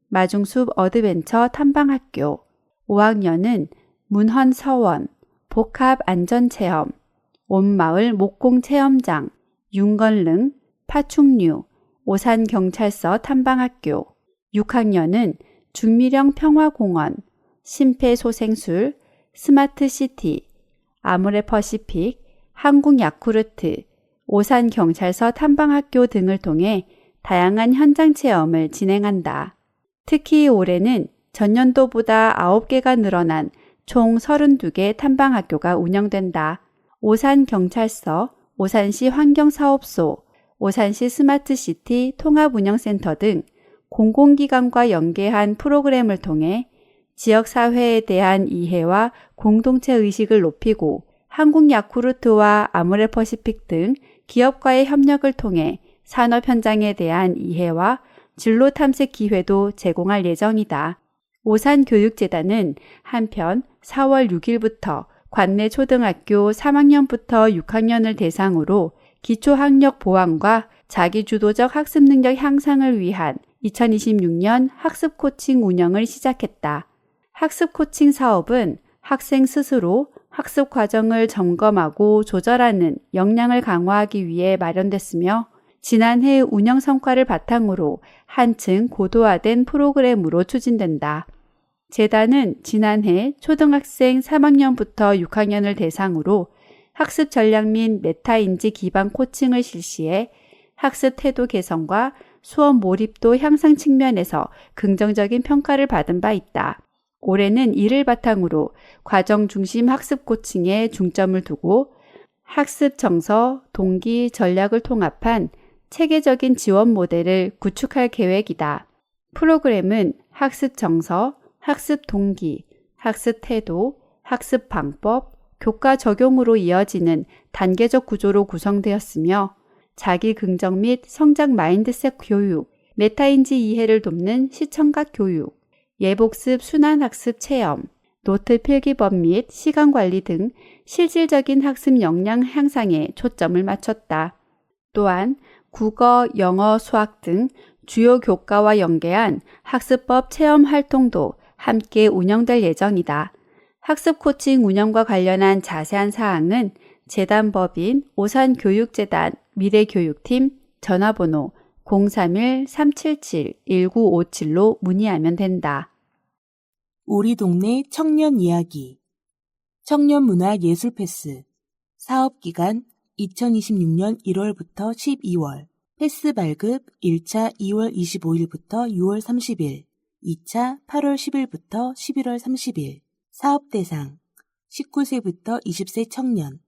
마중숲 어드벤처 탐방학교, 5학년은 문헌서원, 복합안전체험, 온마을 목공체험장, 윤건릉, 파충류, 오산경찰서 탐방학교, 6학년은 중미령 평화공원, 심폐소생술, 스마트시티, 아모레퍼시픽, 한국야쿠르트, 오산경찰서 탐방학교 등을 통해 다양한 현장 체험을 진행한다. 특히 올해는 전년도보다 9개가 늘어난 총 32개 탐방학교가 운영된다. 오산경찰서, 오산시 환경사업소, 오산시 스마트시티 통합운영센터 등 공공기관과 연계한 프로그램을 통해 지역사회에 대한 이해와 공동체 의식을 높이고 한국야쿠르트와 아모레퍼시픽 등 기업과의 협력을 통해 산업 현장에 대한 이해와 진로 탐색 기회도 제공할 예정이다. 오산교육재단은 한편 4월 6일부터 관내 초등학교 3학년부터 6학년을 대상으로 기초학력 보완과 자기주도적 학습 능력 향상을 위한 2026년 학습 코칭 운영을 시작했다. 학습 코칭 사업은 학생 스스로 학습 과정을 점검하고 조절하는 역량을 강화하기 위해 마련됐으며 지난해 운영 성과를 바탕으로 한층 고도화된 프로그램으로 추진된다. 재단은 지난해 초등학생 3학년부터 6학년을 대상으로 학습 전략 및 메타인지 기반 코칭을 실시해 학습 태도 개선과 수업 몰입도 향상 측면에서 긍정적인 평가를 받은 바 있다. 올해는 이를 바탕으로 과정 중심 학습 코칭에 중점을 두고 학습 정서, 동기, 전략을 통합한 체계적인 지원 모델을 구축할 계획이다. 프로그램은 학습 정서, 학습 동기, 학습 태도, 학습 방법, 교과 적용으로 이어지는 단계적 구조로 구성되었으며 자기 긍정 및 성장 마인드셋 교육, 메타인지 이해를 돕는 시청각 교육, 예복습 순환학습 체험, 노트 필기법 및 시간관리 등 실질적인 학습 역량 향상에 초점을 맞췄다. 또한 국어, 영어, 수학 등 주요 교과와 연계한 학습법 체험 활동도 함께 운영될 예정이다. 학습 코칭 운영과 관련한 자세한 사항은 재단법인 오산교육재단 미래교육팀 전화번호 031-377-1957로 문의하면 된다. 우리 동네 청년 이야기 청년문화예술 패스 사업기간 2026년 1월부터 12월 패스 발급 1차 2월 25일부터 6월 30일 2차 8월 10일부터 11월 30일 사업 대상 19세부터 20세 청년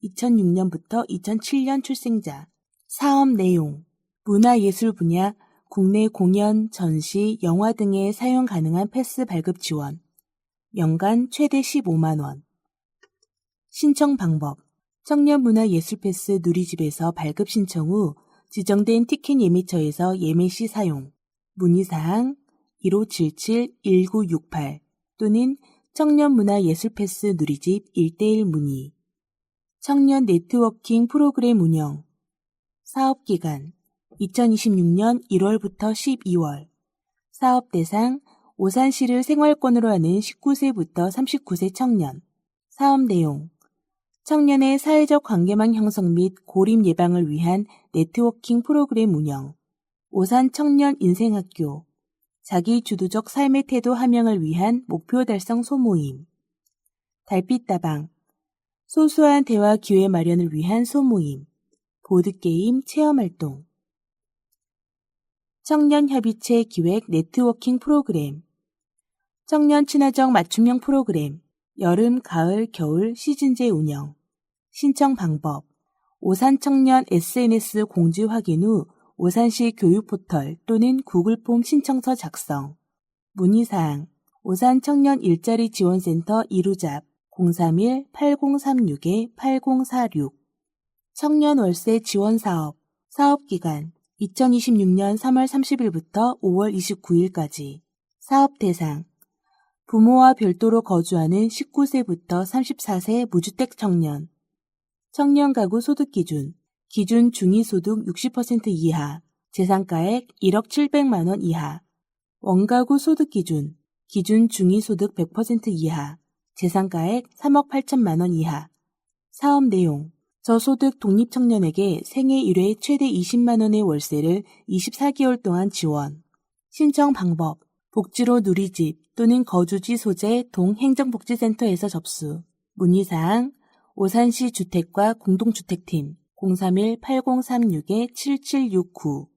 2006년부터 2007년 출생자 사업 내용 문화예술 분야 국내 공연, 전시, 영화 등에 사용 가능한 패스 발급 지원 연간 최대 15만 원 신청 방법 청년문화예술 패스 누리집에서 발급 신청 후 지정된 티켓 예매처에서 예매 시 사용 문의사항 1577-1968 또는 청년문화예술 패스 누리집 1:1 문의 청년 네트워킹 프로그램 운영 사업기간 2026년 1월부터 12월 사업 대상 오산시를 생활권으로 하는 19세부터 39세 청년 사업 내용 청년의 사회적 관계망 형성 및 고립 예방을 위한 네트워킹 프로그램 운영, 오산 청년 인생학교, 자기주도적 삶의 태도 함양을 위한 목표 달성 소모임, 달빛다방, 소소한 대화 기회 마련을 위한 소모임, 보드게임 체험활동, 청년협의체 기획 네트워킹 프로그램, 청년 친화적 맞춤형 프로그램, 여름, 가을, 겨울 시즌제 운영, 신청 방법, 오산 청년 SNS 공지 확인 후 오산시 교육포털 또는 구글폼 신청서 작성, 문의사항, 오산 청년 일자리 지원센터 이루잡 031-8036-8046, 청년 월세 지원 사업, 사업기간 2026년 3월 30일부터 5월 29일까지, 사업 대상, 부모와 별도로 거주하는 19세부터 34세 무주택 청년, 청년 가구 소득 기준, 기준 중위소득 60% 이하, 재산가액 1억 700만 원 이하, 원가구 소득 기준, 기준 중위소득 100% 이하, 재산가액 3억 8천만 원 이하, 사업 내용, 저소득 독립청년에게 생애 1회 최대 20만 원의 월세를 24개월 동안 지원, 신청 방법, 복지로 누리집 또는 거주지 소재 동행정복지센터에서 접수, 문의사항, 오산시 주택과 공동주택팀 031-8036-7769,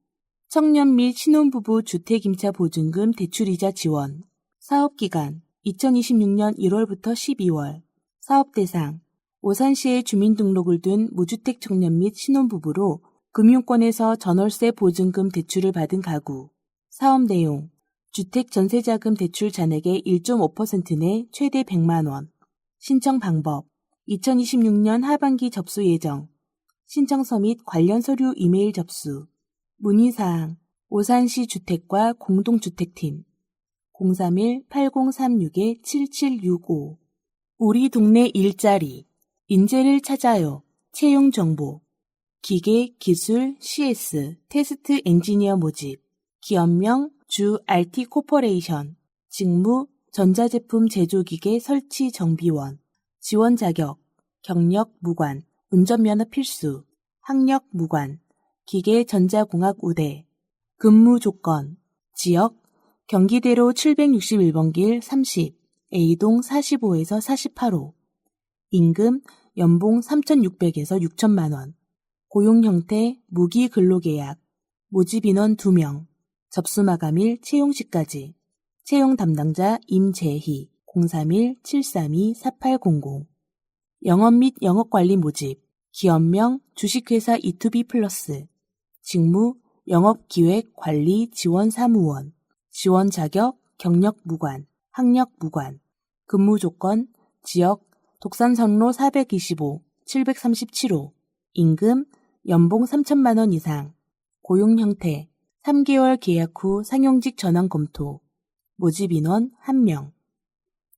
청년 및 신혼부부 주택임차 보증금 대출이자 지원, 사업기간 2026년 1월부터 12월, 사업대상, 오산시에 주민등록을 둔 무주택 청년 및 신혼부부로 금융권에서 전월세 보증금 대출을 받은 가구, 사업 내용, 주택 전세자금 대출 잔액의 1.5% 내 최대 100만 원, 신청 방법, 2026년 하반기 접수 예정, 신청서 및 관련 서류 이메일 접수, 문의사항, 오산시 주택과 공동주택팀 031-8036-7765, 우리 동네 일자리, 인재를 찾아요, 채용정보, 기계, 기술, CS, 테스트 엔지니어 모집, 기업명, 주 RT 코퍼레이션, 직무, 전자제품 제조기계 설치 정비원, 지원 자격, 경력 무관, 운전면허 필수, 학력 무관, 기계 전자공학 우대, 근무 조건, 지역, 경기대로 761번 길 30, A동 45에서 48호, 임금, 연봉 3,600에서 6천만 원, 고용 형태, 무기 근로계약, 모집 인원 2명, 접수 마감일 채용시까지, 채용 담당자 임재희 031-732-4800, 영업 및 영업관리 모집, 기업명 주식회사 E2B 플러스, 직무 영업기획 관리 지원 사무원, 지원 자격 경력 무관, 학력 무관, 근무 조건 지역 독산선로 425, 737호, 임금 연봉 3천만 원 이상, 고용 형태 3개월 계약 후 상용직 전환 검토, 모집 인원 1명,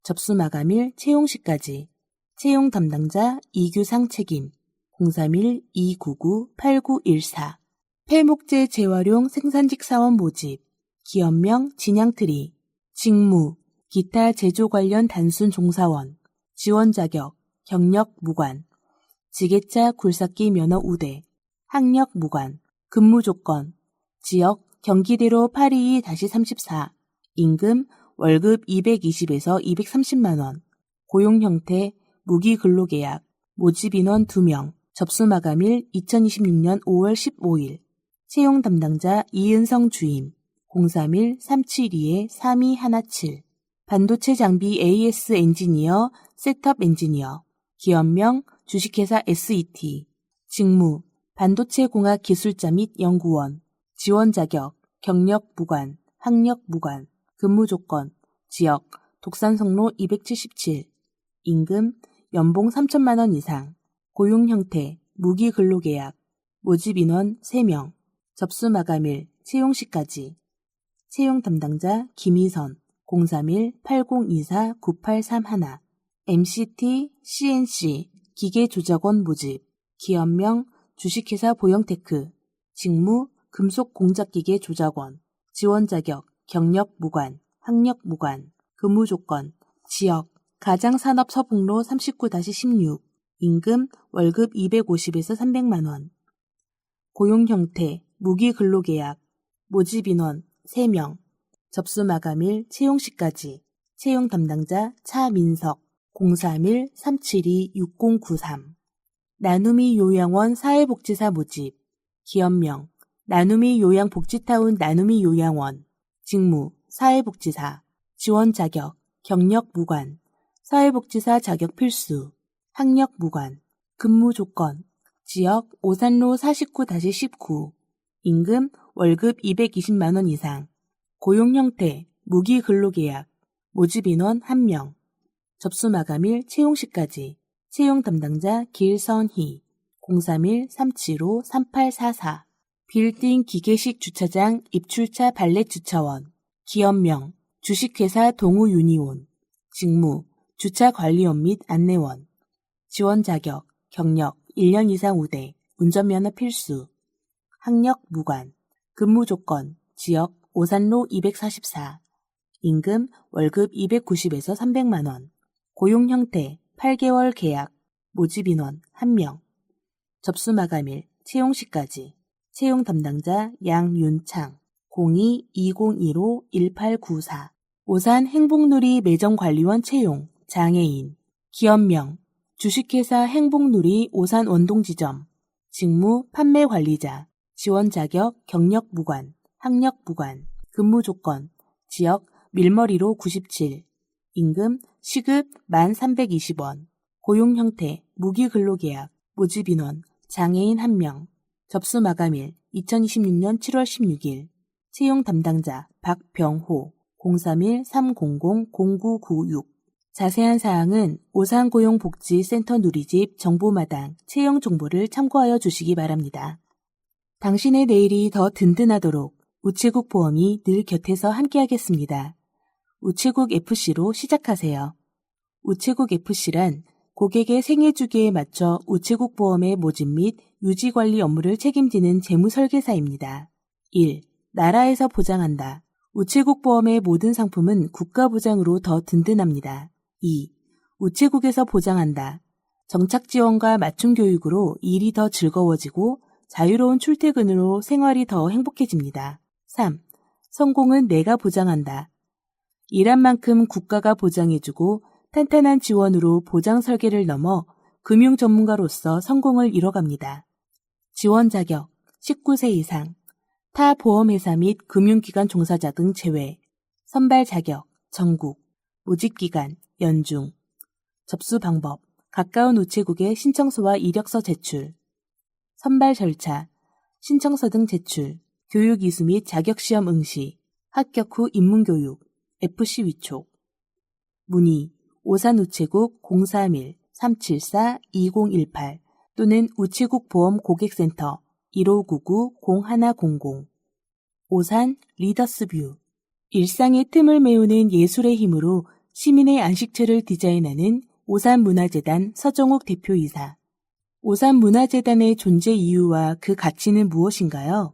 접수 마감일 채용시까지, 채용 담당자 이규상 책임 031-299-8914, 폐목재 재활용 생산직 사원 모집, 기업명 진양트리, 직무, 기타 제조 관련 단순 종사원, 지원 자격, 경력 무관, 지게차 굴삭기 면허 우대, 학력 무관, 근무 조건, 지역 경기대로 822-34, 임금 월급 220에서 230만 원, 고용 형태 무기 근로계약, 모집 인원 2명, 접수 마감일 2026년 5월 15일, 채용 담당자 이은성 주임 031-372-3217, 반도체 장비 AS 엔지니어, 셋업 엔지니어, 기업명 주식회사 SET, 직무 반도체 공학 기술자 및 연구원, 지원 자격, 경력 무관, 학력 무관, 근무 조건, 지역 독산성로 277, 임금 연봉 3천만 원 이상, 고용 형태 무기 근로계약, 모집 인원 3명, 접수 마감일 채용시까지, 채용 담당자 김희선 031-8024-9831, MCT, CNC, 기계조작원 모집, 기업명 주식회사 보영테크, 직무 금속 공작기계 조작원, 지원 자격, 경력 무관, 학력 무관, 근무 조건, 지역 가장산업 서북로 39-16, 임금 월급 250에서 300만 원. 고용 형태 무기근로계약, 모집인원 3명, 접수 마감일 채용 시까지, 채용 담당자 차민석, 031-372-6093. 나눔이 요양원 사회복지사 모집, 기업명 나눔이 요양복지타운 나눔이 요양원, 직무 사회복지사, 지원 자격 경력 무관, 사회복지사 자격 필수, 학력 무관, 근무 조건 지역 오산로 49-19, 임금 월급 220만 원 이상, 고용 형태 무기근로계약, 모집인원 1명, 접수 마감일 채용 시까지, 채용 담당자 길선희, 031-375-3844. 빌딩 기계식 주차장 입출차 발렛 주차원, 기업명 주식회사 동우유니온, 직무 주차관리원 및 안내원, 지원 자격 경력 1년 이상 우대, 운전면허 필수, 학력 무관, 근무 조건 지역 오산로 244, 임금 월급 290에서 300만 원, 고용 형태 8개월 계약, 모집인원 1명, 접수 마감일 채용 시까지, 채용 담당자 양윤창, 02-2015-1894, 오산 행복누리 매점관리원 채용, 장애인, 기업명 주식회사 행복누리 오산 원동지점, 직무 판매관리자, 지원 자격 경력 무관, 학력 무관, 근무 조건 지역 밀머리로 97, 임금 시급 1,320원, 고용 형태 무기근로계약, 모집인원 장애인 1명, 접수 마감일 2026년 7월 16일, 채용 담당자 박병호, 031-300-0996. 자세한 사항은 오산고용복지센터 누리집 정보마당 채용 정보를 참고하여 주시기 바랍니다. 당신의 내일이 더 든든하도록 우체국 보험이 늘 곁에서 함께하겠습니다. 우체국 FC로 시작하세요. 우체국 FC란 고객의 생애 주기에 맞춰 우체국 보험의 모집 및 유지 관리 업무를 책임지는 재무설계사입니다. 1. 나라에서 보장한다. 우체국 보험의 모든 상품은 국가 보장으로 더 든든합니다. 2. 우체국에서 보장한다. 정착 지원과 맞춤 교육으로 일이 더 즐거워지고 자유로운 출퇴근으로 생활이 더 행복해집니다. 3. 성공은 내가 보장한다. 일한 만큼 국가가 보장해주고 탄탄한 지원으로 보장 설계를 넘어 금융 전문가로서 성공을 이뤄갑니다. 지원 자격 19세 이상, 타 보험회사 및 금융기관 종사자 등 제외, 선발 자격 전국, 모집기간 연중, 접수 방법 가까운 우체국에 신청서와 이력서 제출, 선발 절차 신청서 등 제출, 교육 이수 및 자격시험 응시, 합격 후 입문교육, FC 위촉, 문의 오산우체국 031-374-2018 또는 우체국 보험 고객센터 1599-0100. 오산 리더스뷰. 일상의 틈을 메우는 예술의 힘으로 시민의 안식처를 디자인하는 오산문화재단 서정욱 대표이사. 오산문화재단의 존재 이유와 그 가치는 무엇인가요?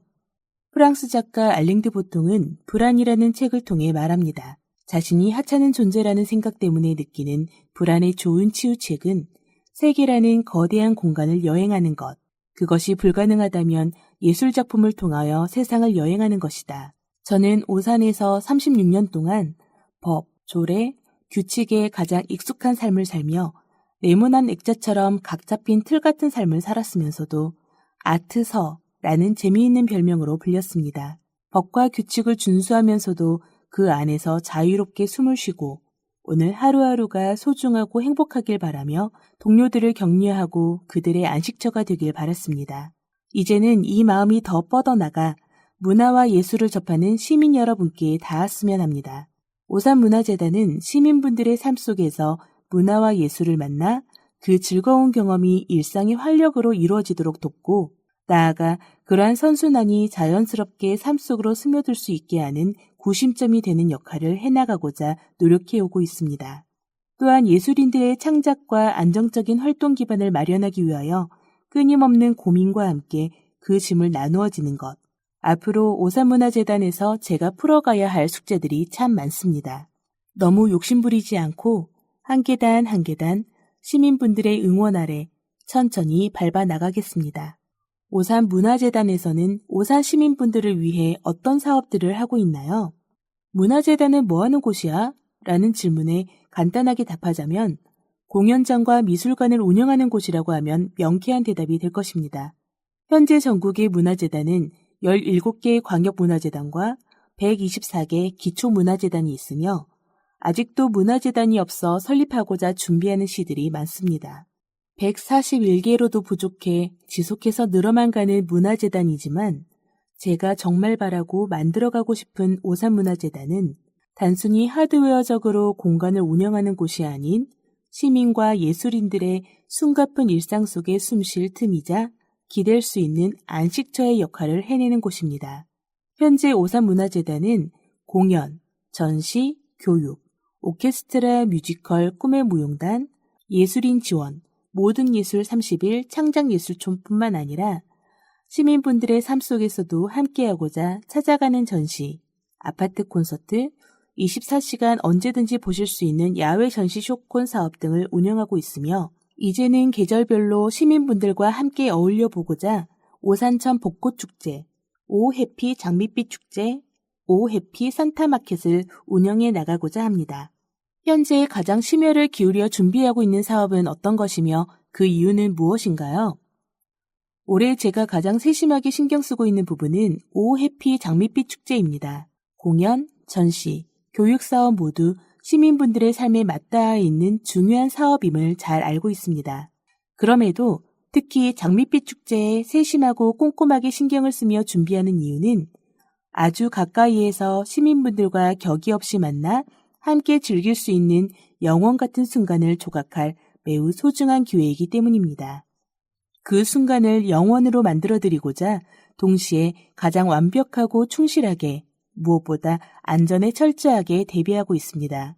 프랑스 작가 알랭 드 보통은 불안이라는 책을 통해 말합니다. 자신이 하찮은 존재라는 생각 때문에 느끼는 불안의 좋은 치유책은 세계라는 거대한 공간을 여행하는 것. 그것이 불가능하다면 예술작품을 통하여 세상을 여행하는 것이다. 저는 오산에서 36년 동안 법, 조례, 규칙에 가장 익숙한 삶을 살며 네모난 액자처럼 각 잡힌 틀 같은 삶을 살았으면서도 아트서라는 재미있는 별명으로 불렸습니다. 법과 규칙을 준수하면서도 그 안에서 자유롭게 숨을 쉬고 오늘 하루하루가 소중하고 행복하길 바라며 동료들을 격려하고 그들의 안식처가 되길 바랐습니다. 이제는 이 마음이 더 뻗어나가 문화와 예술을 접하는 시민 여러분께 닿았으면 합니다. 오산문화재단은 시민분들의 삶 속에서 문화와 예술을 만나 그 즐거운 경험이 일상의 활력으로 이루어지도록 돕고 나아가 그러한 선순환이 자연스럽게 삶 속으로 스며들 수 있게 하는 구심점이 되는 역할을 해나가고자 노력해오고 있습니다. 또한 예술인들의 창작과 안정적인 활동 기반을 마련하기 위하여 끊임없는 고민과 함께 그 짐을 나누어지는 것. 앞으로 오산문화재단에서 제가 풀어가야 할 숙제들이 참 많습니다. 너무 욕심부리지 않고 한 계단 한 계단 시민분들의 응원 아래 천천히 밟아 나가겠습니다. 오산 문화재단에서는 오산 시민분들을 위해 어떤 사업들을 하고 있나요? 문화재단은 뭐 하는 곳이야? 라는 질문에 간단하게 답하자면 공연장과 미술관을 운영하는 곳이라고 하면 명쾌한 대답이 될 것입니다. 현재 전국의 문화재단은 17개의 광역문화재단과 124개 기초문화재단이 있으며 아직도 문화재단이 없어 설립하고자 준비하는 시들이 많습니다. 141개로도 부족해 지속해서 늘어만 가는 문화재단이지만 제가 정말 바라고 만들어가고 싶은 오산문화재단은 단순히 하드웨어적으로 공간을 운영하는 곳이 아닌 시민과 예술인들의 숨가쁜 일상 속에 숨쉴 틈이자 기댈 수 있는 안식처의 역할을 해내는 곳입니다. 현재 오산문화재단은 공연, 전시, 교육, 오케스트라, 뮤지컬, 꿈의 무용단, 예술인 지원, 모든 예술 30일 창작예술촌뿐만 아니라 시민분들의 삶 속에서도 함께하고자 찾아가는 전시, 아파트 콘서트, 24시간 언제든지 보실 수 있는 야외 전시 쇼콘 사업 등을 운영하고 있으며 이제는 계절별로 시민분들과 함께 어울려 보고자 오산천 벚꽃축제, 오해피 장밋빛 축제, 오해피 산타마켓을 운영해 나가고자 합니다. 현재 가장 심혈을 기울여 준비하고 있는 사업은 어떤 것이며 그 이유는 무엇인가요? 올해 제가 가장 세심하게 신경 쓰고 있는 부분은 오해피 장밋빛 축제입니다. 공연, 전시, 교육사업 모두 시민분들의 삶에 맞닿아 있는 중요한 사업임을 잘 알고 있습니다. 그럼에도 특히 장밋빛 축제에 세심하고 꼼꼼하게 신경을 쓰며 준비하는 이유는 아주 가까이에서 시민분들과 격이 없이 만나 함께 즐길 수 있는 영원 같은 순간을 조각할 매우 소중한 기회이기 때문입니다. 그 순간을 영원으로 만들어드리고자 동시에 가장 완벽하고 충실하게 무엇보다 안전에 철저하게 대비하고 있습니다.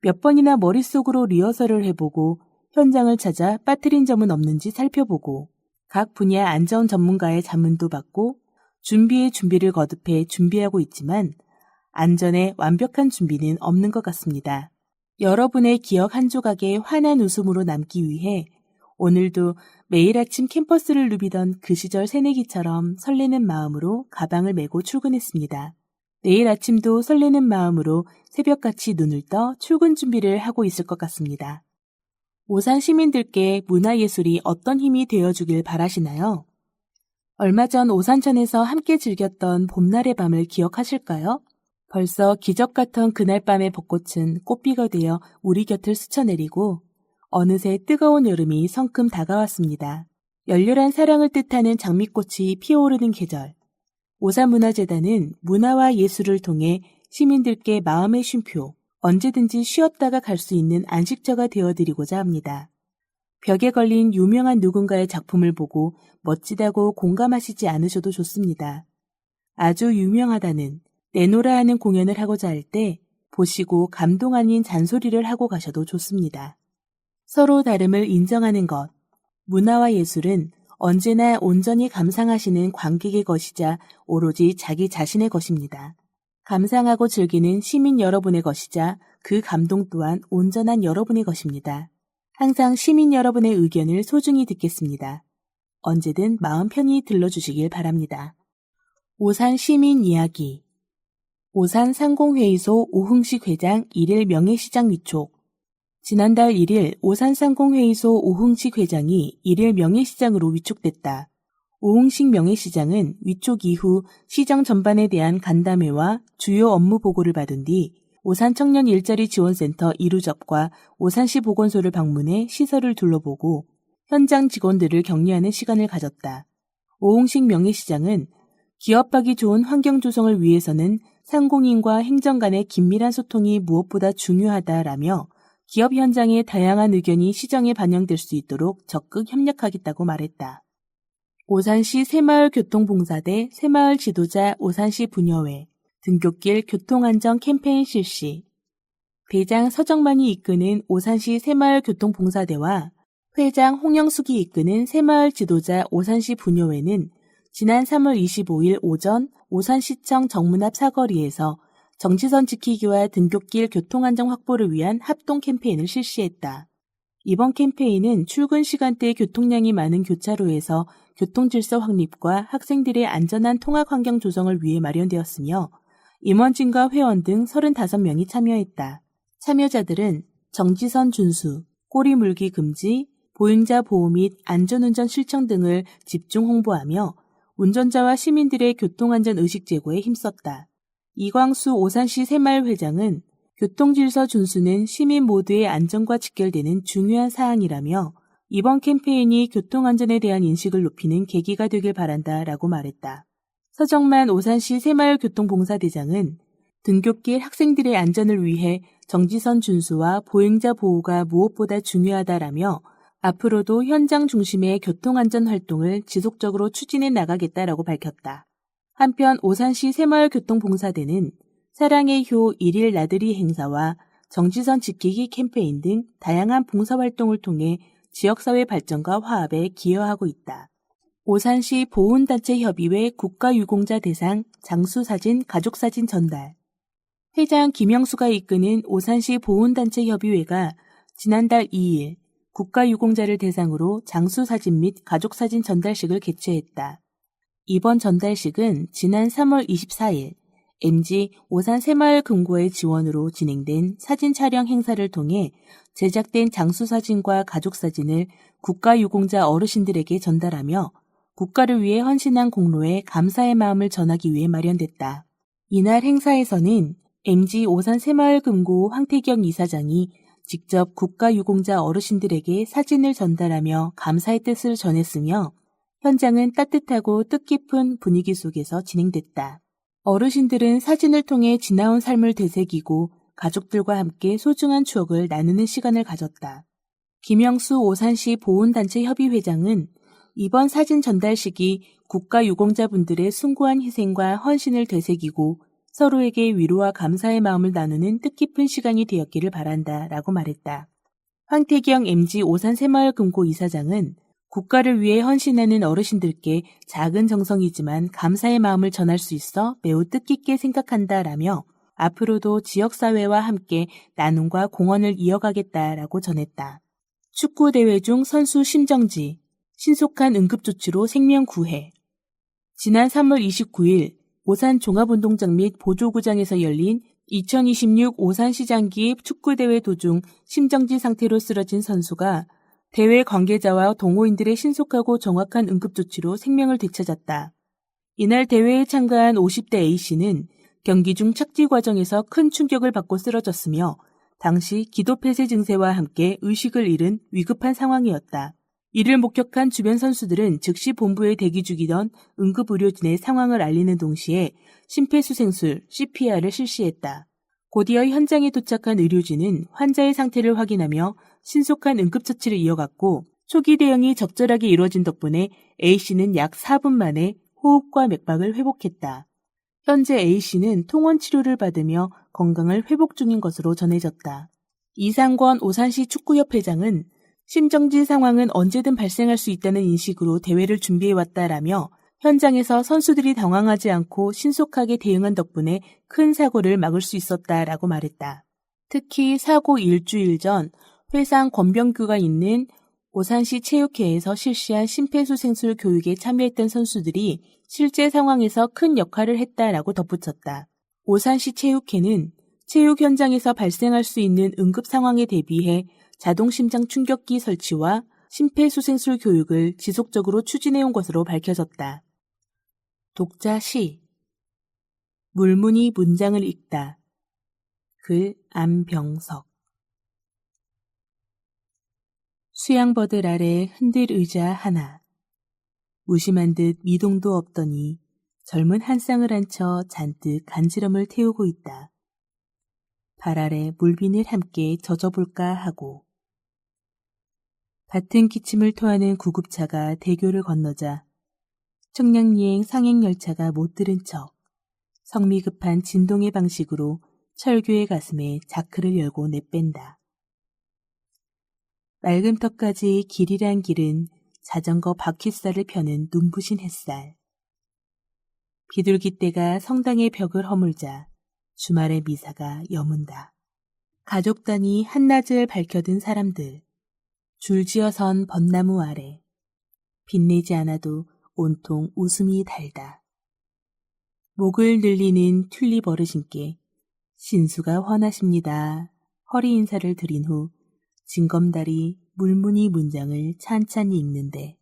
몇 번이나 머릿속으로 리허설을 해보고 현장을 찾아 빠뜨린 점은 없는지 살펴보고 각 분야 안전 전문가의 자문도 받고 준비에 준비를 거듭해 준비하고 있지만 안전에 완벽한 준비는 없는 것 같습니다. 여러분의 기억 한 조각에 환한 웃음으로 남기 위해 오늘도 매일 아침 캠퍼스를 누비던 그 시절 새내기처럼 설레는 마음으로 가방을 메고 출근했습니다. 내일 아침도 설레는 마음으로 새벽같이 눈을 떠 출근 준비를 하고 있을 것 같습니다. 오산 시민들께 문화예술이 어떤 힘이 되어주길 바라시나요? 얼마 전 오산천에서 함께 즐겼던 봄날의 밤을 기억하실까요? 벌써 기적 같던 그날 밤의 벚꽃은 꽃비가 되어 우리 곁을 스쳐내리고 어느새 뜨거운 여름이 성큼 다가왔습니다. 열렬한 사랑을 뜻하는 장미꽃이 피어오르는 계절. 오산문화재단은 문화와 예술을 통해 시민들께 마음의 쉼표, 언제든지 쉬었다가 갈 수 있는 안식처가 되어드리고자 합니다. 벽에 걸린 유명한 누군가의 작품을 보고 멋지다고 공감하시지 않으셔도 좋습니다. 아주 유명하다는, 내노라 하는 공연을 하고자 할 때 보시고 감동 아닌 잔소리를 하고 가셔도 좋습니다. 서로 다름을 인정하는 것. 문화와 예술은 언제나 온전히 감상하시는 관객의 것이자 오로지 자기 자신의 것입니다. 감상하고 즐기는 시민 여러분의 것이자 그 감동 또한 온전한 여러분의 것입니다. 항상 시민 여러분의 의견을 소중히 듣겠습니다. 언제든 마음 편히 들러주시길 바랍니다. 오산 시민 이야기. 오산 상공회의소 오흥식 회장 1일 명예시장 위촉. 지난달 1일 오산 상공회의소 오흥식 회장이 1일 명예시장으로 위촉됐다. 오흥식 명예시장은 위촉 이후 시정 전반에 대한 간담회와 주요 업무 보고를 받은 뒤 오산 청년 일자리 지원센터 이루접과 오산시 보건소를 방문해 시설을 둘러보고 현장 직원들을 격려하는 시간을 가졌다. 오흥식 명예시장은 기업하기 좋은 환경 조성을 위해서는 상공인과 행정 간의 긴밀한 소통이 무엇보다 중요하다라며 기업 현장의 다양한 의견이 시정에 반영될 수 있도록 적극 협력하겠다고 말했다. 오산시 새마을교통봉사대 새마을 지도자 오산시 부녀회 등굣길 교통안전 캠페인 실시. 대장 서정만이 이끄는 오산시 새마을교통봉사대와 회장 홍영숙이 이끄는 새마을 지도자 오산시 부녀회는 지난 3월 25일 오전 오산시청 정문 앞 사거리에서 정지선 지키기와 등굣길 교통안전 확보를 위한 합동 캠페인을 실시했다. 이번 캠페인은 출근 시간대 교통량이 많은 교차로에서 교통질서 확립과 학생들의 안전한 통학 환경 조성을 위해 마련되었으며 임원진과 회원 등 35명이 참여했다. 참여자들은 정지선 준수, 꼬리 물기 금지, 보행자 보호 및 안전운전 실천 등을 집중 홍보하며 운전자와 시민들의 교통안전 의식 제고에 힘썼다. 이광수 오산시 새마을회장은 교통질서 준수는 시민 모두의 안전과 직결되는 중요한 사항이라며 이번 캠페인이 교통안전에 대한 인식을 높이는 계기가 되길 바란다라고 말했다. 서정만 오산시 새마을교통봉사대장은 등굣길 학생들의 안전을 위해 정지선 준수와 보행자 보호가 무엇보다 중요하다라며 앞으로도 현장 중심의 교통안전 활동을 지속적으로 추진해 나가겠다라고 밝혔다. 한편 오산시 새마을교통봉사대는 사랑의 효 1일 나들이 행사와 정지선 지키기 캠페인 등 다양한 봉사활동을 통해 지역사회 발전과 화합에 기여하고 있다. 오산시 보훈단체협의회 국가유공자 대상 장수사진 가족사진 전달. 회장 김영수가 이끄는 오산시 보훈단체협의회가 지난달 2일 국가유공자를 대상으로 장수사진 및 가족사진 전달식을 개최했다. 이번 전달식은 지난 3월 24일 MG 오산 새마을 금고의 지원으로 진행된 사진 촬영 행사를 통해 제작된 장수사진과 가족사진을 국가유공자 어르신들에게 전달하며 국가를 위해 헌신한 공로에 감사의 마음을 전하기 위해 마련됐다. 이날 행사에서는 MG 오산 새마을 금고 황태경 이사장이 직접 국가유공자 어르신들에게 사진을 전달하며 감사의 뜻을 전했으며 현장은 따뜻하고 뜻깊은 분위기 속에서 진행됐다. 어르신들은 사진을 통해 지나온 삶을 되새기고 가족들과 함께 소중한 추억을 나누는 시간을 가졌다. 김영수 오산시 보훈단체협의회장은 이번 사진 전달식이 국가유공자분들의 숭고한 희생과 헌신을 되새기고 서로에게 위로와 감사의 마음을 나누는 뜻깊은 시간이 되었기를 바란다라고 말했다. 황태경 MG 오산 새마을금고 이사장은 국가를 위해 헌신하는 어르신들께 작은 정성이지만 감사의 마음을 전할 수 있어 매우 뜻깊게 생각한다라며 앞으로도 지역사회와 함께 나눔과 공헌을 이어가겠다라고 전했다. 축구대회 중 선수 심정지, 신속한 응급조치로 생명 구해. 지난 3월 29일 오산 종합운동장 및 보조구장에서 열린 2026 오산시장기 축구대회 도중 심정지 상태로 쓰러진 선수가 대회 관계자와 동호인들의 신속하고 정확한 응급조치로 생명을 되찾았다. 이날 대회에 참가한 50대 A씨는 경기 중 착지 과정에서 큰 충격을 받고 쓰러졌으며 당시 기도폐쇄 증세와 함께 의식을 잃은 위급한 상황이었다. 이를 목격한 주변 선수들은 즉시 본부에 대기 중이던 응급의료진의 상황을 알리는 동시에 심폐소생술 CPR을 실시했다. 곧이어 현장에 도착한 의료진은 환자의 상태를 확인하며 신속한 응급처치를 이어갔고 초기 대응이 적절하게 이루어진 덕분에 A씨는 약 4분 만에 호흡과 맥박을 회복했다. 현재 A씨는 통원 치료를 받으며 건강을 회복 중인 것으로 전해졌다. 이상권 오산시 축구협회장은 심정지 상황은 언제든 발생할 수 있다는 인식으로 대회를 준비해왔다라며 현장에서 선수들이 당황하지 않고 신속하게 대응한 덕분에 큰 사고를 막을 수 있었다라고 말했다. 특히 사고 일주일 전 회상 권병규가 있는 오산시 체육회에서 실시한 심폐소생술 교육에 참여했던 선수들이 실제 상황에서 큰 역할을 했다라고 덧붙였다. 오산시 체육회는 체육 현장에서 발생할 수 있는 응급 상황에 대비해 자동심장 충격기 설치와 심폐소생술 교육을 지속적으로 추진해온 것으로 밝혀졌다. 독자 시 물문이 문장을 읽다. 글 안병석. 수양버들 아래 흔들 의자 하나. 무심한 듯 미동도 없더니 젊은 한 쌍을 앉혀 잔뜩 간지럼을 태우고 있다. 발 아래 물빈을 함께 젖어볼까 하고. 같은 기침을 토하는 구급차가 대교를 건너자 청량리행 상행열차가 못 들은 척 성미급한 진동의 방식으로 철교의 가슴에 자크를 열고 내뺀다. 맑은 턱까지 길이란 길은 자전거 바퀴살을 펴는 눈부신 햇살. 비둘기떼가 성당의 벽을 허물자 주말의 미사가 여문다. 가족 단위 한낮을 밝혀든 사람들. 줄지어선 벚나무 아래 빛내지 않아도 온통 웃음이 달다. 목을 늘리는 튤립 어르신께 신수가 환하십니다. 허리 인사를 드린 후 징검다리 물무늬 문장을 찬찬히 읽는데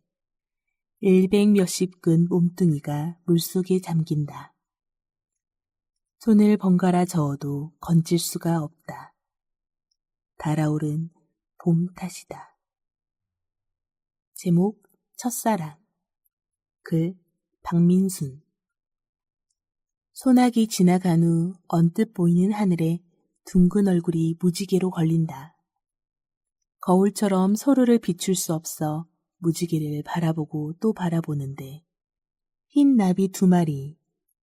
100 몇십 근 몸뚱이가 물속에 잠긴다. 손을 번갈아 저어도 건질 수가 없다. 달아오른 봄 탓이다. 제목 첫사랑. 글 박민순. 소나기 지나간 후 언뜻 보이는 하늘에 둥근 얼굴이 무지개로 걸린다. 거울처럼 서로를 비출 수 없어 무지개를 바라보고 또 바라보는데 흰 나비 2마리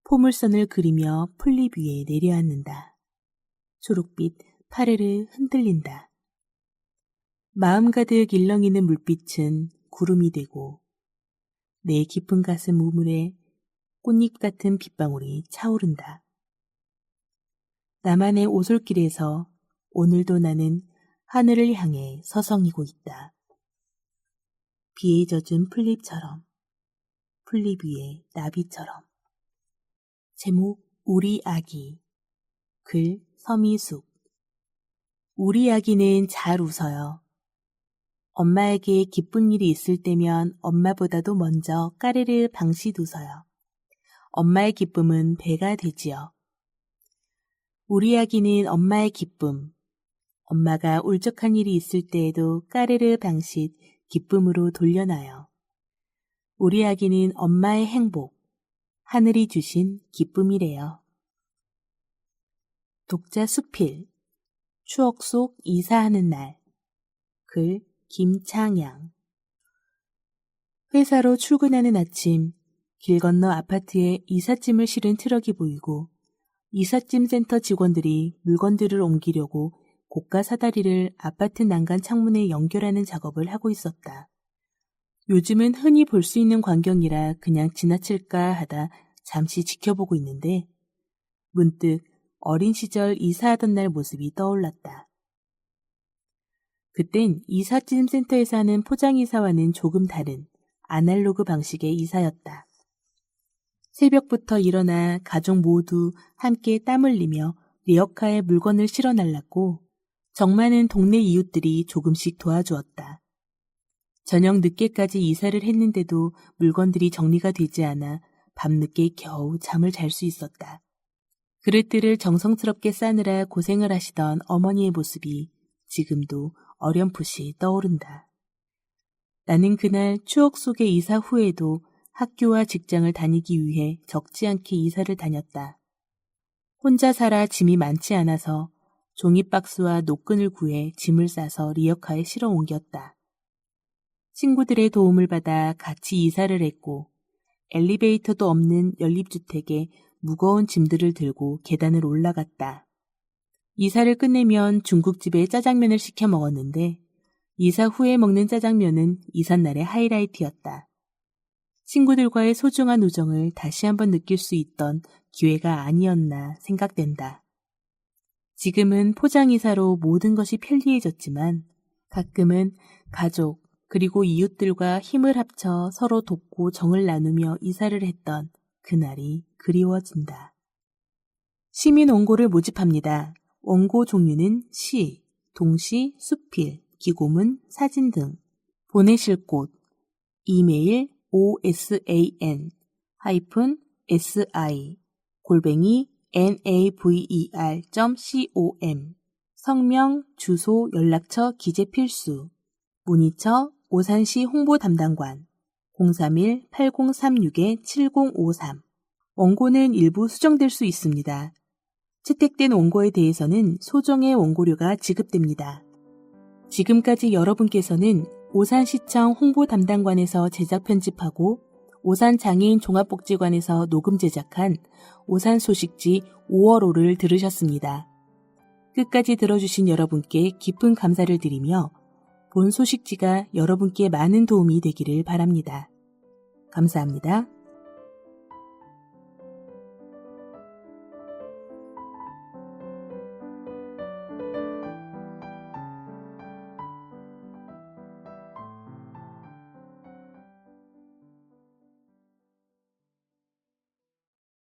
포물선을 그리며 풀잎 위에 내려앉는다. 초록빛 파르르 흔들린다. 마음 가득 일렁이는 물빛은 구름이 되고 내 깊은 가슴 우물에 꽃잎 같은 빗방울이 차오른다. 나만의 오솔길에서 오늘도 나는 하늘을 향해 서성이고 있다. 비에 젖은 풀잎처럼, 풀잎 위에 나비처럼. 제목 우리 아기. 글 서미숙. 우리 아기는 잘 웃어요. 엄마에게 기쁜 일이 있을 때면 엄마보다도 먼저 까르르 방긋 웃어요. 엄마의 기쁨은 배가 되지요. 우리 아기는 엄마의 기쁨, 엄마가 울적한 일이 있을 때에도 까르르 방긋 기쁨으로 돌려놔요. 우리 아기는 엄마의 행복, 하늘이 주신 기쁨이래요. 독자 수필. 추억 속 이사하는 날. 글 김창양. 회사로 출근하는 아침, 길 건너 아파트에 이삿짐을 실은 트럭이 보이고 이삿짐 센터 직원들이 물건들을 옮기려고 고가 사다리를 아파트 난간 창문에 연결하는 작업을 하고 있었다. 요즘은 흔히 볼 수 있는 광경이라 그냥 지나칠까 하다 잠시 지켜보고 있는데 문득 어린 시절 이사하던 날 모습이 떠올랐다. 그땐 이삿짐 센터에서 하는 포장이사와는 조금 다른 아날로그 방식의 이사였다. 새벽부터 일어나 가족 모두 함께 땀 흘리며 리어카에 물건을 실어 날랐고 정 많은 동네 이웃들이 조금씩 도와주었다. 저녁 늦게까지 이사를 했는데도 물건들이 정리가 되지 않아 밤늦게 겨우 잠을 잘 수 있었다. 그릇들을 정성스럽게 싸느라 고생을 하시던 어머니의 모습이 지금도 어렴풋이 떠오른다. 나는 그날 추억 속의 이사 후에도 학교와 직장을 다니기 위해 적지 않게 이사를 다녔다. 혼자 살아 짐이 많지 않아서 종이박스와 노끈을 구해 짐을 싸서 리어카에 실어 옮겼다. 친구들의 도움을 받아 같이 이사를 했고 엘리베이터도 없는 연립주택에 무거운 짐들을 들고 계단을 올라갔다. 이사를 끝내면 중국집에 짜장면을 시켜 먹었는데 이사 후에 먹는 짜장면은 이삿날의 하이라이트였다. 친구들과의 소중한 우정을 다시 한번 느낄 수 있던 기회가 아니었나 생각된다. 지금은 포장이사로 모든 것이 편리해졌지만 가끔은 가족 그리고 이웃들과 힘을 합쳐 서로 돕고 정을 나누며 이사를 했던 그날이 그리워진다. 시민 원고를 모집합니다. 원고 종류는 시, 동시, 수필, 기고문, 사진 등. 보내실 곳 이메일 osan-si@naver.com 성명, 주소, 연락처, 기재 필수 문의처 오산시 홍보담당관 031-8036-7053 원고는 일부 수정될 수 있습니다. 채택된 원고에 대해서는 소정의 원고료가 지급됩니다. 지금까지 여러분께서는 오산시청 홍보담당관에서 제작 편집하고 오산장애인 종합복지관에서 녹음 제작한 오산소식지 5월호를 들으셨습니다. 끝까지 들어주신 여러분께 깊은 감사를 드리며 본 소식지가 여러분께 많은 도움이 되기를 바랍니다. 감사합니다.